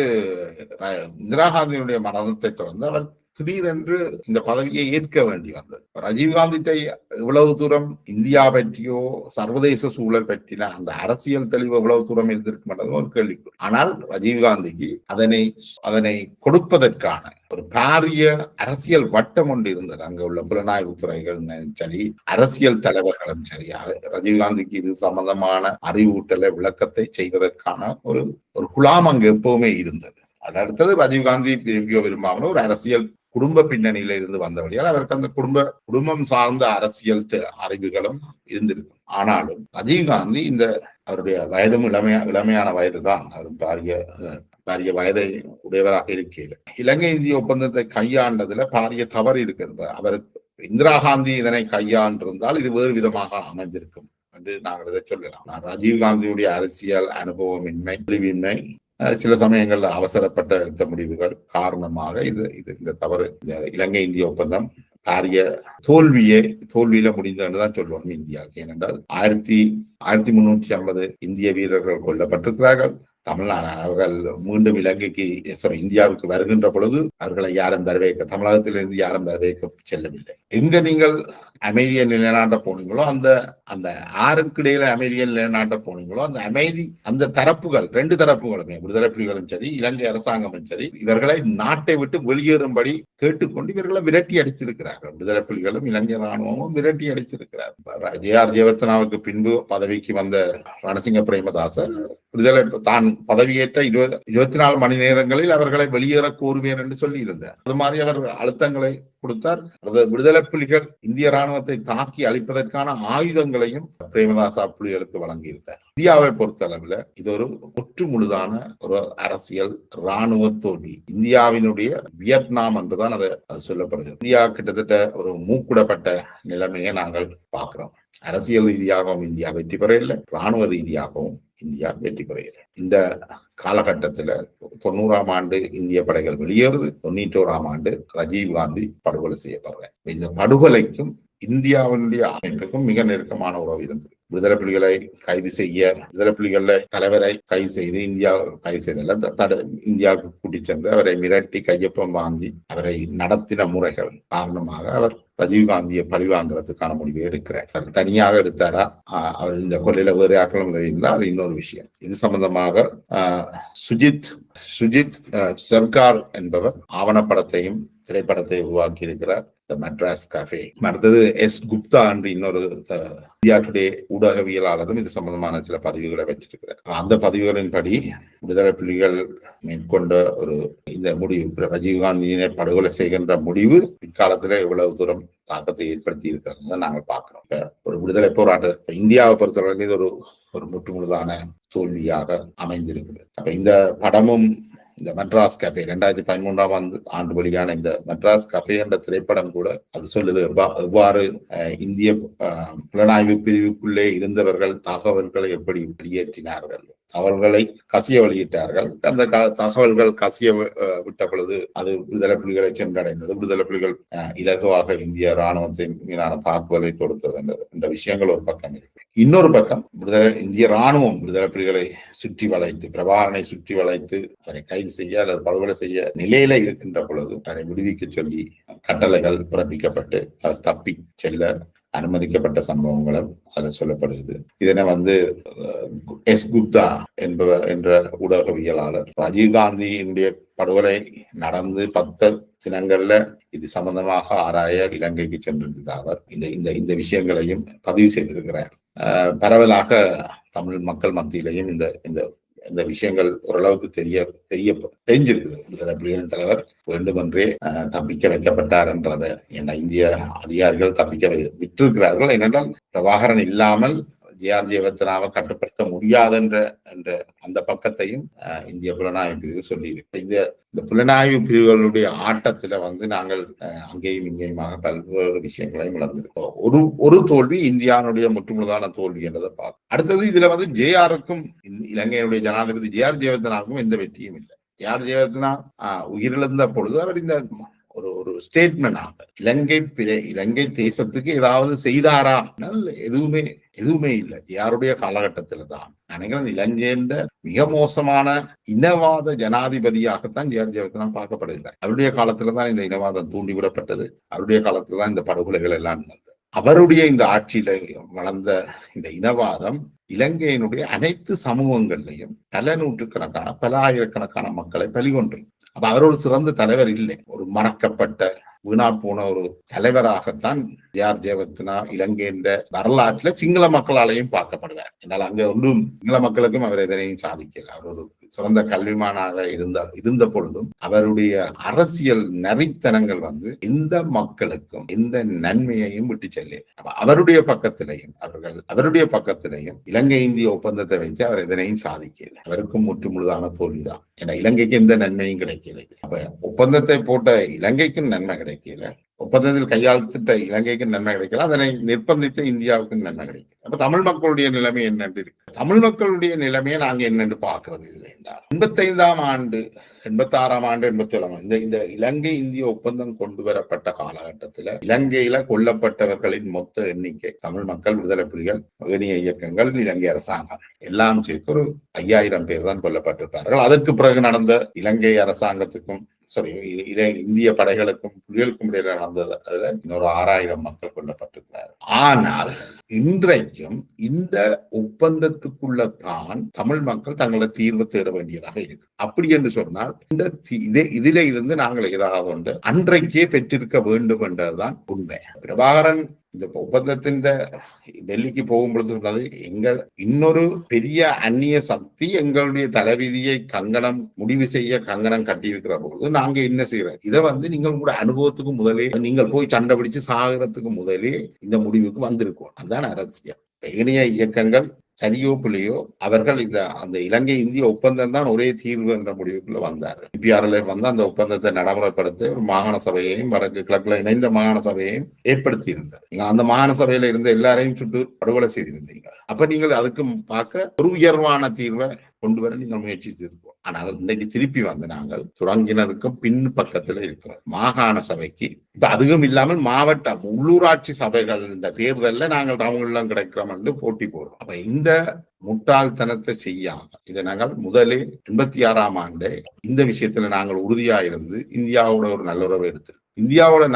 இந்திரா காந்தியினுடைய மரணத்தை தொடர்ந்து அவர் திடீரென்று இந்த பதவியை ஏற்க வேண்டி வந்தது. ராஜீவ்காந்திட்ட இவ்வளவு தூரம் இந்தியா பற்றியோ சர்வதேச சூழல் பற்றின அந்த அரசியல் தெளிவு எவ்வளவு தூரம் இருந்திருக்கும் ஒரு கேள்வி. ஆனால் ராஜீவ்காந்திக்கு அதனை கொடுப்பதற்கான ஒரு பாரிய அரசியல் வட்டம் ஒன்று இருந்தது. அங்க உள்ள புலனாய்வு துறைகளும் சரி, அரசியல் தலைவர்களும் சரி, ராஜீவ்காந்திக்கு இது சம்பந்தமான அறிவூட்டலை விளக்கத்தை செய்வதற்கான ஒரு குழாம் அங்கு எப்பவுமே இருந்தது. அது அடுத்தது ராஜீவ்காந்தி விரும்பாமலும் ஒரு அரசியல் குடும்ப பின்னணியில இருந்து வந்தபடியால் அவருக்கு அந்த குடும்பம் சார்ந்த அரசியல் அறிவுகளும் இருந்திருக்கும். ஆனாலும் ராஜீவ்காந்தி அவருடைய வயதும் இளமையான வயது தான். அவர் பாரிய வயதை உடையவராக இருக்கையில் இலங்கை இந்திய ஒப்பந்தத்தை கையாண்டதுல பாரிய தவறு இருக்கிறது. அவருக்கு இந்திரா காந்தி இதனை கையாண்டிருந்தால் இது வேறு விதமாக அமைந்திருக்கும் என்று நாங்கள் இதை சொல்லலாம். ராஜீவ்காந்தியுடைய அரசியல் அனுபவமின்மை, தெளிவின்மை, சில சமயங்கள்ல அவசரப்பட்ட எடுத்த முடிவுகள் காரணமாக இந்த தவறு, இந்த இலங்கை இந்திய ஒப்பந்தம் பாரிய தோல்வியில முடிந்ததுதான் சொல்லுவோம் இந்தியாவுக்கு. ஏனென்றால் 1350 இந்திய வீரர்கள் கொல்லப்பட்டிருக்கிறார்கள். அவர்கள் மீண்டும் இந்தியாவுக்கு வருகின்ற பொழுது அவர்களை யாரும் தமிழகத்திலிருந்து யாரும் வரவேற்க செல்லவில்லை. எங்க நீங்கள் அமைதியை நிலைநாட்ட போனீங்களோ அந்த ஆறுக்கிடையில அமைதியை நிலைநாட்ட போனீங்களோ அந்த அமைதி, அந்த தரப்புகள், ரெண்டு தரப்புகளுமே, விடுதலை புலிகளும் சரி இலங்கை அரசாங்கமும் சரி, இவர்களை நாட்டை விட்டு வெளியேறும்படி கேட்டுக்கொண்டு இவர்களை விரட்டி அடித்திருக்கிறார்கள். விடுதலை புலிகளும் இலங்கை ராணுவமும் விரட்டி அடித்திருக்கிறார்கள். ஜெயவர்தனாவுக்கு பின்பு பதவிக்கு வந்த ரணசிங்க பிரேமதாசர் தான் பதவியேற்ற 24 மணி நேரங்களில் அவர்களை வெளியேற கோருவேன் என்று சொல்லி இருந்தார். அது மாதிரி அவர் அழுத்தங்களை கொடுத்தார். விடுதலை புலிகள் இந்திய ராணுவத்தை தாக்கி அழிப்பதற்கான ஆயுதங்களையும் பிரேமதாசா புலிகளுக்கு வழங்கியிருந்தார். இந்தியாவை பொறுத்தளவில் இது ஒரு முற்று முழுதான ஒரு அரசியல் ராணுவ தோல்வி. இந்தியாவினுடைய வியட்நாம் என்றுதான் அது சொல்லப்படுகிறது. இந்தியா கிட்டத்தட்ட ஒரு மூக்குடப்பட்ட நிலைமையை நாங்கள் பார்க்கிறோம். அரசியல் ரீதியாகவும் இந்தியா வெற்றி பெறவில்லை, இராணுவ ரீதியாகவும் இந்தியா வெற்றி பெறவில்லை. இந்த காலகட்டத்தில் 90ஆம் ஆண்டு இந்திய படைகள் வெளியேறுது, 91ஆம் ஆண்டு ராஜீவ்காந்தி படுகொலை செய்யப்படுறேன். இந்த படுகொலைக்கும் இந்தியாவினுடைய அமைப்புக்கும் மிக நெருக்கமான உறவு இருந்தது. விடுதலை புலிகளை கைது செய்ய, விடுதலை புலிகள தலைவரை கைது செய்து இந்தியா கைது செய்தல இந்தியாவுக்கு கூட்டிச் சென்று அவரை மிரட்டி கையொப்பம் வாங்கி அவரை நடத்தின முறைகள் காரணமாக அவர் ராஜீவ்காந்தியை பழிவாங்கிறதுக்கான முடிவை எடுக்கிறார். அவர் தனியாக எடுத்தாரா, அவர் இந்த கொள்ளையில வேறு ஆக்களும் இருந்தால் அது இன்னொரு விஷயம். இது சம்பந்தமாக சுஜித் சர்கார் என்பவர் ஆவணப்படத்தையும் திரைப்படத்தை உருவாக்கி இருக்கிறார். மெட்ராஸ் கஃபே. அடுத்தது எஸ் குப்தா என்று இன்னொரு இந்தியா டுடே ஊடகவியலாளரும் இது சம்பந்தமான சில பதிவுகளை வச்சிருக்கிறார். அந்த பதிவுகளின்படி விடுதலை புலிகள் மேற்கொண்ட ஒரு இந்த முடிவு, ராஜீவ்காந்தியினை படுகொலை செய்கின்ற முடிவு பிற்காலத்துல எவ்வளவு தூரம் தாக்கத்தை ஏற்படுத்தி இருக்கிறது நாங்கள் பார்க்கிறோம். ஒரு விடுதலை போராட்டம் இந்தியாவை பொறுத்தவரை இது ஒரு முற்றுமுழுதான தோல்வியாக அமைந்திருக்குது. அப்ப இந்த படமும் இந்த மெட்ராஸ் கஃபே 2013ஆம் ஆண்டு வெளியான இந்த மெட்ராஸ் கஃபே என்ற திரைப்படம் கூட அது சொல்லுது எவ்வாறு இந்திய புலனாய்வு பிரிவுக்குள்ளே இருந்தவர்கள் தகவல்களை எப்படி வெளியேற்றினார்கள், தகவல்களை கசிய வெளியிட்டார்கள். அந்த தகவல்கள் கசிய விட்ட பொழுது அது விடுதலை புலிகளை சென்றடைந்தது. விடுதலை புலிகள் இலகுவாக இந்திய இராணுவத்தின் மீதான தாக்குதலை தொடுத்தது என்ற விஷயங்கள் ஒரு பக்கம் இருக்கு. இன்னொரு பக்கம் இந்திய இராணுவம் விடுதலை புலிகளை சுற்றி வளைத்து, பிரபாகரனை சுற்றி வளைத்து அவரை கைது செய்ய அல்லது படுகொலை செய்ய நிலையில இருக்கின்ற பொழுது அவரை விடுவிக்க சொல்லி கட்டளைகள் பிறப்பிக்கப்பட்டு அவர் தப்பி செல்ல அனுமதிக்கப்பட்ட சம்பவங்களும் அதில் சொல்லப்படுகிறது. இதனை எஸ் குப்தா என்ற ஊடகவியலாளர் ராஜீவ்காந்தியினுடைய படுகொலை நடந்து 10 தினங்கள்ல இது சம்பந்தமாக ஆராய இலங்கைக்கு சென்றிருந்த அவர் இந்த விஷயங்களையும் பதிவு செய்திருக்கிறார். பரவலாக தமிழ் மக்கள் மத்தியிலையும் இந்த விஷயங்கள் ஓரளவுக்கு தெரிஞ்சிருக்குது. விடுதலை புலிகளின் தலைவர் வேண்டுமென்றே தப்பிக்க வைக்கப்பட்டார் என்றதை இந்திய அதிகாரிகள் தப்பிக்க விட்டிருக்கிறார்கள். ஏனென்றால் பிரபாகரன் இல்லாமல் ஜே.ஆர். ஜெயவர்தனாவை கட்டுப்படுத்த முடியாது என்ற அந்த பக்கத்தையும் இந்திய புலனாய்வு பிரிவு சொல்லியிருக்கு. இந்த புலனாய்வு பிரிவுகளுடைய ஆட்டத்துல நாங்கள் அங்கேயும் இங்கேயுமாக பல்வேறு விஷயங்களையும் இழந்திருக்கோம். ஒரு தோல்வி இந்தியாவுடைய முற்றுமுழுதான தோல்வி என்றதை பார்க்கும். அடுத்தது இதுல ஜே.ஆருக்கும் இலங்கையினுடைய ஜனாதிபதி ஜே.ஆர். ஜெயவர்தனாவுக்கும் எந்த வெற்றியும் இல்லை. ஜே.ஆர். ஜெயவர்தனா உயிரிழந்த பொழுது அவர் இந்த ஒரு ஸ்டேட்மெண்ட் ஆக இலங்கை தேசத்துக்கு ஏதாவது செய்தாரா? எதுவுமே இல்லை. யாருடைய காலகட்டத்தில் தான் நினைக்கிறேன் இலங்கையின் மிக மோசமான இனவாத ஜனாதிபதியாகத்தான் ஜே.ஆர். ஜெயவர்தனா பார்க்கப்படுகிறார். அவருடைய காலத்துலதான் இந்த இனவாதம் தூண்டிவிடப்பட்டது. அவருடைய காலத்துலதான் இந்த படுகொலைகள் எல்லாம் நடந்தது. அவருடைய இந்த ஆட்சியில வளர்ந்த இந்த இனவாதம் இலங்கையினுடைய அனைத்து சமூகங்கள்லையும் பல நூற்றுக்கணக்கான பல ஆயிரக்கணக்கான மக்களை பலிகொன்று. அப்ப அவர் ஒரு சிறந்த தலைவர் இல்லை, ஒரு மறக்கப்பட்ட வீணா போன ஒரு தலைவராகத்தான் ஜே.ஆர். ஜெயவர்தனா இலங்கையின் வரலாற்றுல சிங்கள மக்களாலையும் பார்க்கப்படுவார். என்னால் அங்க ஒன்றும் சிங்கள மக்களுக்கும் அவர் எதனையும் சாதிக்கல. அவர் ஒரு சிறந்த கல்விமானாக இருந்த பொழுதும் அவருடைய அரசியல் நரித்தனங்கள் எந்த மக்களுக்கும் எந்த நன்மையையும் விட்டு செல்ல. அவருடைய பக்கத்திலையும் இலங்கை இந்திய ஒப்பந்தத்தை வைத்து அவர் எதனையும் சாதிக்கல. அவருக்கும் முற்றுமுழுதான தோல்விதான். ஏன்னா இலங்கைக்கு எந்த நன்மையும் கிடைக்கல. அப்ப ஒப்பந்தத்தை போட்ட இலங்கைக்கும் நன்மை கிடைக்கல, ஒப்பந்தத்தில் கையாழ்த்திட்ட இலங்கைக்கு நன்மை கிடைக்கல, அதனை நிர்பந்தித்த இந்தியாவுக்கு நன்மை கிடைக்கல. அப்ப தமிழ் மக்களுடைய நிலைமை என்னென்று இருக்கு. தமிழ் மக்களுடைய நிலைமையை நாங்க என்னென்று பார்க்கறது இதுல என்றால் 85ஆம் ஆண்டு 86ஆம் ஆண்டு 87ஆம் ஆண்டு இந்த இலங்கை இந்திய ஒப்பந்தம் கொண்டு வரப்பட்ட காலகட்டத்துல இலங்கையில கொல்லப்பட்டவர்களின் மொத்த எண்ணிக்கை தமிழ் மக்கள், விடுதலை புலிகள், ஏனைய இயக்கங்கள், இலங்கை அரசாங்கம் எல்லாம் சேர்த்து ஒரு 5000 பேர் தான் கொல்லப்பட்டிருப்பார்கள். அதற்கு பிறகு நடந்த இலங்கை அரசாங்கத்துக்கும் இந்திய படைகளுக்கும் புலிகளுக்கும் இடையில நடந்தது அதுல இன்னொரு 6000 மக்கள் கொல்லப்பட்டிருக்கிறார். ஆனால் இன்றைக்கும் இந்த ஒப்பந்தத்துக்குள்ளதான் தமிழ் மக்கள் தங்களை தீர்வு தேட வேண்டியதாக இருக்கு. அப்படி என்று சொன்னால் இதில இருந்து நாங்கள் ஏதாவது ஒன்று அன்றைக்கே பெற்றிருக்க வேண்டும் என்றதுதான் உண்மை. பிரபாகரன் இந்த ஒப்பந்தத்தின் டெல்லிக்கு போகும் பொழுது சொன்னது, இன்னொரு பெரிய அந்நிய சக்தி எங்களுடைய தலைவிதியை முடிவு செய்ய கங்கணம் கட்டியிருக்கிற பொழுது நாங்க என்ன செய்யறோம், இதை நீங்கள் கூட அனுபவத்துக்கு முதலே நீங்கள் போய் சண்டை பிடிச்சு சாகிறதுக்கு முதலே இந்த முடிவுக்கு வந்திருக்கோம். அதுதான் அரசியல். ஏனைய இயக்கங்கள் சரியோ பிள்ளையோ அவர்கள் அந்த இலங்கை இந்திய ஒப்பந்தம் தான் ஒரே தீர்வு என்ற முடிவுக்குள்ள வந்தார். IPRL வந்து அந்த ஒப்பந்தத்தை நடைமுறைப்படுத்த ஒரு மாகாண சபையையும் வடக்கு கிழக்குல இணைந்த மாகாண சபையையும் ஏற்படுத்தி இருந்தது. அந்த மாகாண சபையில இருந்த எல்லாரையும் சுட்டு படுகொலை செய்திருந்தீங்க. அப்ப நீங்கள் அதுக்கு பார்க்க ஒரு உயர்வான தீர்வை கொண்டு வர நீங்கள் முயற்சித்திருக்கோம். ஆனால் இன்னைக்கு திருப்பி வந்து நாங்கள் தொடங்கினதுக்கும் பின் பக்கத்துல இருக்கிறோம். மாகாண சபைக்கு இப்ப அதுவும் இல்லாமல் மாவட்ட உள்ளூராட்சி சபைகள் இந்த தேர்தல்ல நாங்கள் தமிழ்லாம் கிடைக்கிறோம் என்று போட்டி போடுறோம். அப்ப இந்த முட்டாள்தனத்தை செய்யாம இதை நாங்கள் முதலே 86ஆம் ஆண்டே இந்த விஷயத்துல நாங்கள் உறுதியா இருந்து இந்தியாவோட ஒரு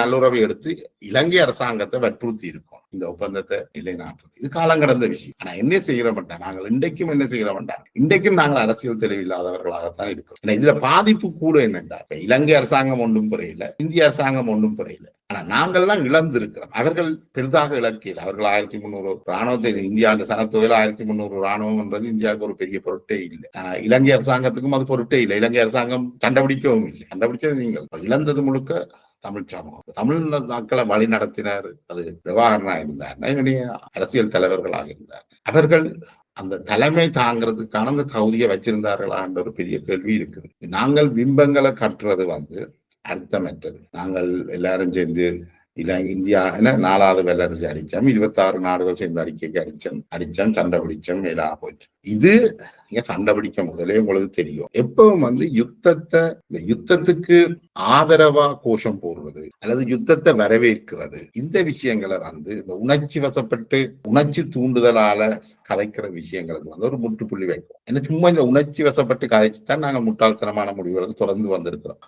நல்லுறவை எடுத்து இலங்கை அரசாங்கத்தை வற்புறுத்தி இருக்கோம். இந்த ஒப்பந்தத்தை நிலைநாட்டுறது இது காலம் கடந்த விஷயம். ஆனா என்ன செய்கிற மாட்டோம், நாங்கள் இன்றைக்கும் என்ன செய்கிற மாட்டோம், இன்றைக்கும் நாங்கள் அரசியல் தெளிவில்லாதவர்களாகத்தான் இருக்கிறோம். இதுல பாதிப்பு கூட என்னென்றா, இலங்கை அரசாங்கம் ஒன்றும் புரியல, இந்திய அரசாங்கம் ஒன்றும் புரியல. ஆனா நாங்கள்லாம் இழந்திருக்கிறோம். அவர்கள் பெரிதாக இலக்கியல். அவர்கள் 1300 ராணுவத்தை இந்தியா அந்த சனத்தொகையில் 1300 ராணுவம் என்றது இந்தியாவுக்கு ஒரு பெரிய பொருட்டே இல்லை. இலங்கை அரசாங்கத்துக்கும் அது பொருட்டே இல்லை. இலங்கை அரசாங்கம் கண்டுபிடிக்கவும் இல்லை. கண்டுபிடிச்சது நீங்கள். இழந்தது முழுக்க தமிழ் சமூகம். தமிழ் மக்களை வழி நடத்தினார் அது பிரபாகரனா இருந்தார், அரசியல் தலைவர்களாக இருந்தார். அவர்கள் அந்த தலைமை தாங்கிறதுக்கான அந்த தகுதியை வச்சிருந்தார்களா என்ற ஒரு பெரிய கேள்வி இருக்குது. நாங்கள் பிம்பங்களை கட்டுறது அர்த்தமற்றது. நாங்கள் எல்லாரும் சேர்ந்து இந்தியா 4வது வல்லரசு அடிச்சோம், 26 நாடுகள் சேர்ந்து அறிக்கைக்கு அடிச்சோம், சண்டை பிடிச்சோம், மேலா போயிட்டு. இது சண்டை பிடிக்க முதலே உங்களுக்கு தெரியும். எப்பவும் இந்த யுத்தத்துக்கு ஆதரவா கோஷம் போடுறது அல்லது யுத்தத்தை வரவேற்கிறது, இந்த விஷயங்களை இந்த உணர்ச்சி வசப்பட்டு உணர்ச்சி தூண்டுதலால கதைக்கிற விஷயங்களுக்கு ஒரு முற்றுப்புள்ளி வைக்கும். ஏன்னா சும்மா இந்த உணர்ச்சி வசப்பட்டு கதைச்சுதான் நாங்கள் முட்டாள்தனமான முடிவுகளுக்கு தொடர்ந்து வந்திருக்கிறோம்.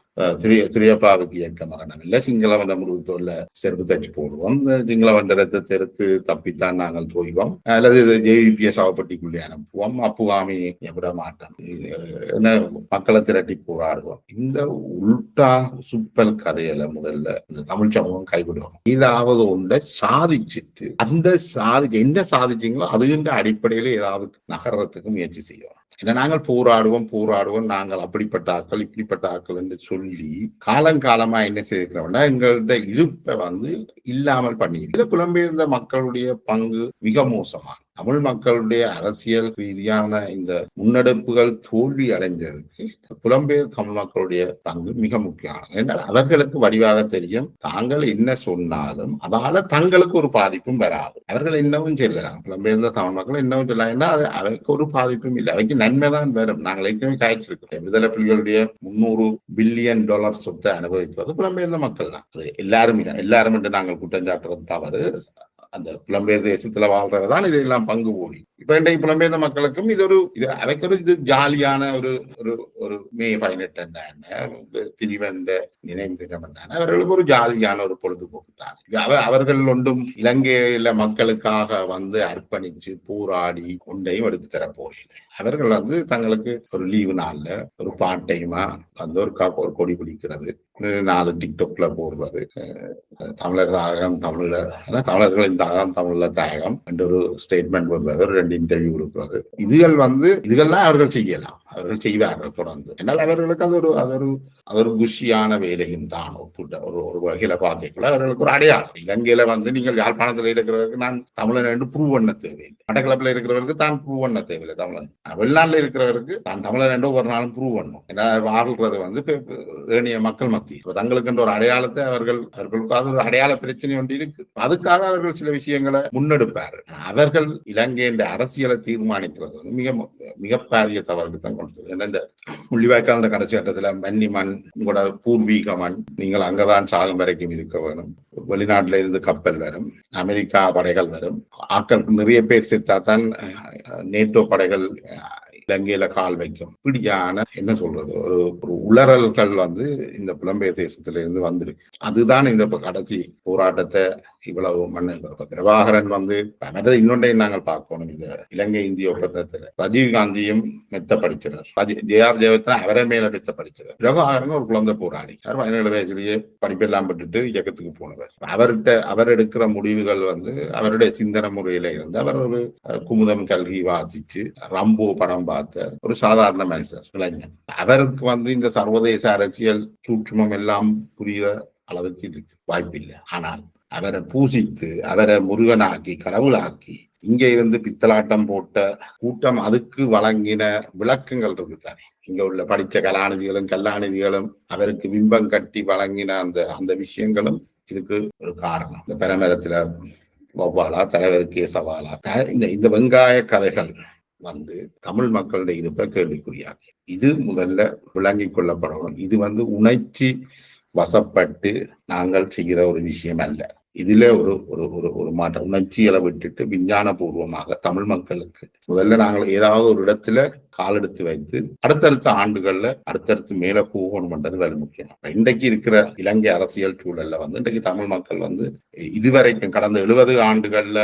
திரியப்பாவுக்கு இயக்க மரணம் இல்லை, சிங்களவன முடிவுத்தோல்ல செருப்பு தச்சு போடுவோம், சிங்களவன் ரத்தத்தை எடுத்து தப்பித்தான் நாங்கள் தோய்வோம், அல்லது JVP சாவப்பட்டிக்குள்ளே அனுப்புவோம், அப்புவாமி விட மாட்டோம், மக்களை திரட்டி போராடுவோம். இந்த உள்டா சுப்பல் கதையில முதல்ல இந்த தமிழ் சமூகம் கைவிடுவோம். ஏதாவது ஒன்றை சாதிச்சுட்டு என்ன சாதிச்சீங்களோ அதுகின்ற அடிப்படையில ஏதாவது நகர்றதுக்கு முயற்சி செய்வோம். ஏன்னா நாங்கள் போராடுவோம், நாங்கள் அப்படிப்பட்ட ஆட்கள் இப்படிப்பட்ட ஆட்கள் என்று சொல்லி காலங்காலமா என்ன செய்திருக்கிறோம்னா எங்கள்ட இருப்பை இல்லாமல் பண்ணி புலம்பெயர்ந்த மக்களுடைய பங்கு மிக மோசமான. தமிழ் மக்களுடைய அரசியல் ரீதியான இந்த முன்னெடுப்புகள் தோல்வி அடைஞ்சதுக்கு புலம்பெயர் தமிழ் மக்களுடைய பங்கு மிக முக்கியமானது. என்றால் அவர்களுக்கு வடிவாக தெரியும், தாங்கள் என்ன சொன்னாலும் அதால தங்களுக்கு ஒரு பாதிப்பும் வராது. அவர்கள் என்னவும் சொல்லலாம், புலம்பெயர்ந்த தமிழ் மக்கள் என்னவும் சொல்லலாம், அவைக்கு ஒரு பாதிப்பும் இல்லை, அவைக்கு நன்மைதான் வரும். நாங்கள் ஏற்கனவே காய்ச்சிருக்கிறோம். விடுதலை புலிகளுடைய $300 பில்லியன் சொத்தை அனுபவிக்கிறது புலம்பெயர்ந்த மக்கள் தான். அது எல்லாரும் என்று நாங்கள் குற்றம் சாட்டுறது தவறு. அந்த புலம்பெயர் தேசத்துல வாழ்றவதான் இதெல்லாம் பங்கு போடி. இப்ப இன்றைக்கு புலம்பெயர்ந்த மக்களுக்கும் இது ஜாலியான ஒரு மே 18 திரிவந்த நினைவு தினம் என்றான அவர்களுக்கு ஒரு ஜாலியான ஒரு பொழுதுபோக்கு தான். அவர்கள் ஒன்றும் இலங்கையில மக்களுக்காக அர்ப்பணிச்சு போராடி ஒன்றையும் எடுத்து தர போறீங்க. அவர்கள் தங்களுக்கு ஒரு லீவு நாள்ல ஒரு பார்ட் டைமா ஒரு கொடி பிடிக்கிறது, 4 டிக்டாக்ல போடுறது, தமிழர் தாயகம் தமிழர்களின் தாயகம் தமிழர் தாயகம் என்ற ஒரு ஸ்டேட்மெண்ட் வருவது, 2 இன்டர்வியூ கொடுக்கிறது. இதுகள்லாம் அவர்கள் செய்யலாம், அவர்கள் செய்வார்கள் தொடர்ந்து. என்னால் அவர்களுக்கு அது ஒரு குஷியான வேலையும் தான். ஒரு வகையில பார்க்கல அவர்களுக்கு ஒரு அடையாளம். இலங்கையில நீங்கள் யாழ்ப்பாணத்துல இருக்கிறவருக்கு நான் தமிழன் என்று ப்ரூவ் பண்ண தேவையில்லை, மட்டக்களப்பில் இருக்கிறவருக்கு தான் ப்ரூவ் பண்ண தேவையில்லை. தமிழன் வெளிநாட்டுல இருக்கிறவருக்கு தான் தமிழன் என்று ஒரு நாளும் ப்ரூவ் பண்ணும். ஏன்னா வாழ்றது ஏனைய மக்கள் மத்திய தங்களுக்கு ஒரு அடையாளத்தை அவர்களுக்கு அது ஒரு அடையாள பிரச்சனை ஒன்று இருக்கு. அதுக்காக அவர்கள் சில விஷயங்களை முன்னெடுப்பார்கள். அவர்கள் இலங்கையின் அரசியலை தீர்மானிக்கிறது மிகப்பெரிய தவறுக்கு தான் கொண்டு. இந்த முள்ளிவாய்க்கால் கடைசி கட்டத்துல மன்னிமண் உங்களோட பூர்வீக மண், நீங்கள் அங்கதான் சாகும் வரைக்கும் இருக்க வேணும், வெளிநாட்டுல இருந்து கப்பல் வரும், அமெரிக்கா படைகள் வரும், ஆட்கள் நிறைய பேர் சேர்த்தாதான் நேட்டோ படைகள் இலங்கையில கால் வைக்கும். இப்படியான என்ன சொல்றது ஒரு உளறல்கள் இந்த புலம்பெயர் தேசத்துல இருந்து வந்திருக்கு. அதுதான் இந்த கடைசி போராட்டத்தை இவ்வளவு மண்ணு. பிரபாகரன் இன்னொன்றையும் நாங்கள் பார்க்கணும். இந்த இலங்கை இந்திய ஒப்பந்தத்துல ரஜீவ்காந்தியும் மெத்த படிச்சிறார், JR ஜெயவர்தனா அவரை மேல மெத்த படிச்சிறார். பிரபாகரன் ஒரு குழந்தை போராளி, 17 வயசுலயே படிப்பெல்லாம் பட்டுட்டு இயக்கத்துக்கு போனவர். அவர் எடுக்கிற முடிவுகள் அவருடைய சிந்தனை முறையில இருந்து அவர் ஒரு குமுதம் கல்வி வாசிச்சு ரம்போ படம் பார்த்த ஒரு சாதாரண மனுஷர் இளைஞன். அவருக்கு இந்த சர்வதேச அரசியல் சூட்சுமம் எல்லாம் புரிகிற அளவுக்கு இருக்கு வாய்ப்பில்லை. ஆனால் அவரை பூசித்து அவரை முருகனாக்கி கடவுளாக்கி இங்க இருந்து பித்தலாட்டம் போட்ட கூட்டம் அதுக்கு வழங்கின விளக்கங்கள் இருக்குதானே. இங்க உள்ள படிச்ச கலாநிதிகளும் அவருக்கு பிம்பம் கட்டி வழங்கின அந்த அந்த விஷயங்களும் இதுக்கு ஒரு காரணம். இந்த பெருமரத்துல வௌவாலா தலைவருக்கே சவாலா இந்த வெங்காய கதைகள் தமிழ் மக்களுடைய இருப்பை கேள்விக்குறியாக்கி இது முதல்ல விளங்கிக் கொள்ளப்படணும். இது உணர்ச்சி வசப்பட்டு நாங்கள் செய்கிற ஒரு விஷயம் அல்ல. இதுல ஒரு ஒரு ஒரு ஒரு மாற்றம் உணர்ச்சிகளை விட்டுட்டு விஞ்ஞான பூர்வமாக தமிழ் மக்களுக்கு முதல்ல நாங்கள் ஏதாவது ஒரு இடத்துல கால் எடுத்து வைத்து அடுத்தடுத்த ஆண்டுகள்ல அடுத்தடுத்து மேல போகணும்ன்றது வேலை முக்கியம். இன்றைக்கு இருக்கிற இலங்கை அரசியல் சூழல்ல இன்றைக்கு தமிழ் மக்கள் இதுவரைக்கும் கடந்த 70 ஆண்டுகள்ல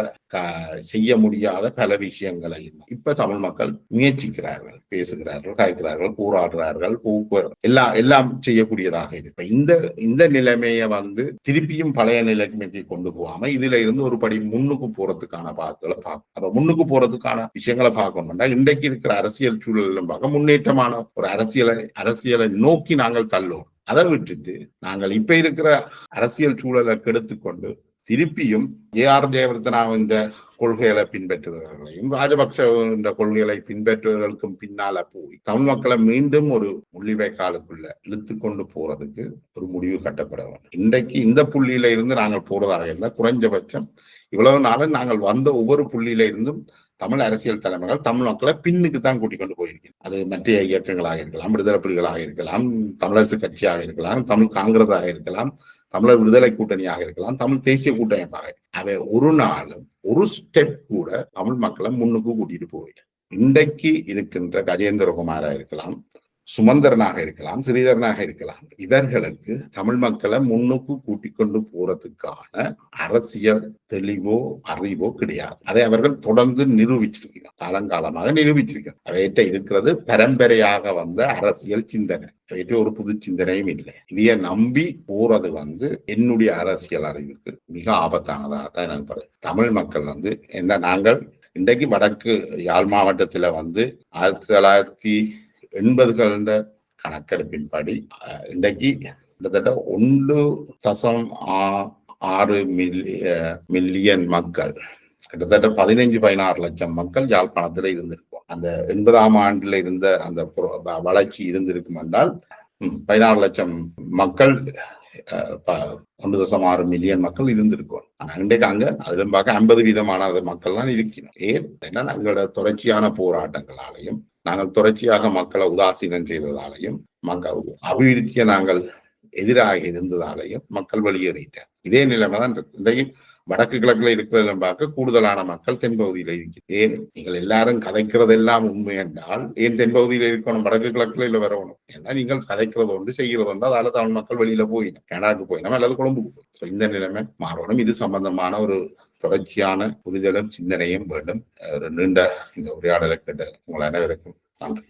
செய்ய முடியாத பல விஷயங்களை இப்ப தமிழ் மக்கள் முயற்சிக்கிறார்கள், பேசுகிறார்கள், காய்க்கிறார்கள், போராடுறார்கள், எல்லாம் செய்யக்கூடியதாக இருக்கு. இந்த நிலைமையை திருப்பியும் பழைய நிலைமைக்கு கொண்டு போகாம இதுல இருந்து ஒரு படி முன்னுக்கு போறதுக்கான பாக்களை பார்க்கணும். அப்ப முன்னுக்கு போறதுக்கான விஷயங்களை பார்க்கணும்னா இன்றைக்கு இருக்கிற அரசியல் சூழலும் பார்க்க முன்னேற்றமான ஒரு அரசியலை நோக்கி நாங்கள் தள்ளுவோம். அதை விட்டுட்டு நாங்கள் இப்ப இருக்கிற அரசியல் சூழலை கெடுத்துக்கொண்டு திருப்பியும் ஏஆர் ஜெயவர்தனா இந்த கொள்கைகளை பின்பற்றுபவர்களையும் ராஜபக்ஷ என்ற கொள்கைகளை பின்பற்றுவர்களுக்கும் பின்னால போய் தமிழ் மக்களை மீண்டும் ஒரு முள்ளிவாய்க்காலுக்குள்ள இழுத்து கொண்டு போறதுக்கு ஒரு முடிவு கட்டப்பட வேண்டும். இன்றைக்கு இந்த புள்ளியில இருந்து நாங்கள் போறதாக இருந்தால் குறைஞ்சபட்சம் இவ்வளவு நாளும் நாங்கள் வந்த ஒவ்வொரு புள்ளியில இருந்தும் தமிழ் அரசியல் தலைமைகள் தமிழ் மக்களை பின்னுக்கு தான் கூட்டிக் கொண்டு போயிருக்கிறது. அது மற்ற இயக்கங்களாக இருக்கலாம், விடுதலை புலிகளாக இருக்கலாம், தமிழரசு கட்சியாக இருக்கலாம், தமிழ் காங்கிரஸாக இருக்கலாம், தமிழர் விடுதலை கூட்டணியாக இருக்கலாம், தமிழ் தேசிய கூட்டமைப்பாக அவை ஒரு நாளும் ஒரு ஸ்டெப் கூட தமிழ் மக்களை முன்னுக்கு கூட்டிட்டு போயில. இன்றைக்கு இருக்கின்ற கஜேந்திரகுமாரா இருக்கலாம், சுமந்திரனாக இருக்கலாம், ஸ்ரீதரனாக இருக்கலாம், இவர்களுக்கு தமிழ் மக்களை முன்னுக்கு கூட்டிக் கொண்டு போறதுக்கான அரசியல் தெளிவோ அறிவோ கிடையாது. அதை அவர்கள் தொடர்ந்து நிரூபிச்சிருக்கிறார், காலங்காலமாக நிரூபிச்சிருக்கிறார். அவையிட்ட இருக்கிறது பரம்பரையாக வந்த அரசியல் சிந்தனை, அவையிட்ட ஒரு புது சிந்தனையும் இல்லை. இதைய நம்பி போறது என்னுடைய அரசியல் அறிவுக்கு மிக ஆபத்தானதாக தான் எனக்கு படுது. தமிழ் மக்கள் என்ன நாங்கள் இன்றைக்கு வடக்கு யாழ் மாவட்டத்துல 1980 கணக்கெடுப்பின்படி இன்றைக்கு கிட்டத்தட்ட 1.6 மில்லியன் மக்கள், கிட்டத்தட்ட 15-16 லட்சம் மக்கள் யாழ்ப்பாணத்துல இருந்திருக்கும். அந்த 80ஆம் ஆண்டுல இருந்த அந்த வளர்ச்சி இருந்திருக்கும் என்றால் 16 லட்சம் மக்கள் 1.6 மில்லியன் மக்கள் இருந்திருக்கும். ஆனா இன்றைக்கு அங்க அதுல பார்க்க 50% மக்கள் தான் இருக்கணும். ஏன்னா எங்களோட தொடர்ச்சியான போராட்டங்களாலையும் நாங்கள் தொடர்ச்சியாக மக்களை உதாசீனம் செய்ததாலையும் மக்கள் அபிவிருத்தியை நாங்கள் எதிராக இருந்ததாலையும் மக்கள் வெளியேறிட்டார். இதே நிலைமை தான் இன்றைக்கு வடக்கு கிழக்குல இருக்கிறதெல்லாம் பார்க்க கூடுதலான மக்கள் தென்பகுதியில இருக்கு. ஏன் நீங்கள் எல்லாரும் கதைக்கிறதெல்லாம் உண்மை என்றால் ஏன் தென்பகுதியில இருக்கணும், வடக்கு கிழக்குல இல்ல வரணும்? ஏன்னா நீங்கள் கதைக்கிறது ஒன்று செய்கிறது ஒன்று, அதால தமிழ் மக்கள் வெளியில போயிடும், கனடாக்கு போயிடும் அல்லது கொழும்புக்கு போய். இந்த நிலைமை மாறணும். இது சம்பந்தமான ஒரு தொடர்ச்சியான புரிதலும் சிந்தனையும் வேண்டும். ஒரு நீண்ட இந்த உரையாடலை கேட்ட உங்கள் அனைவருக்கும் நன்றி.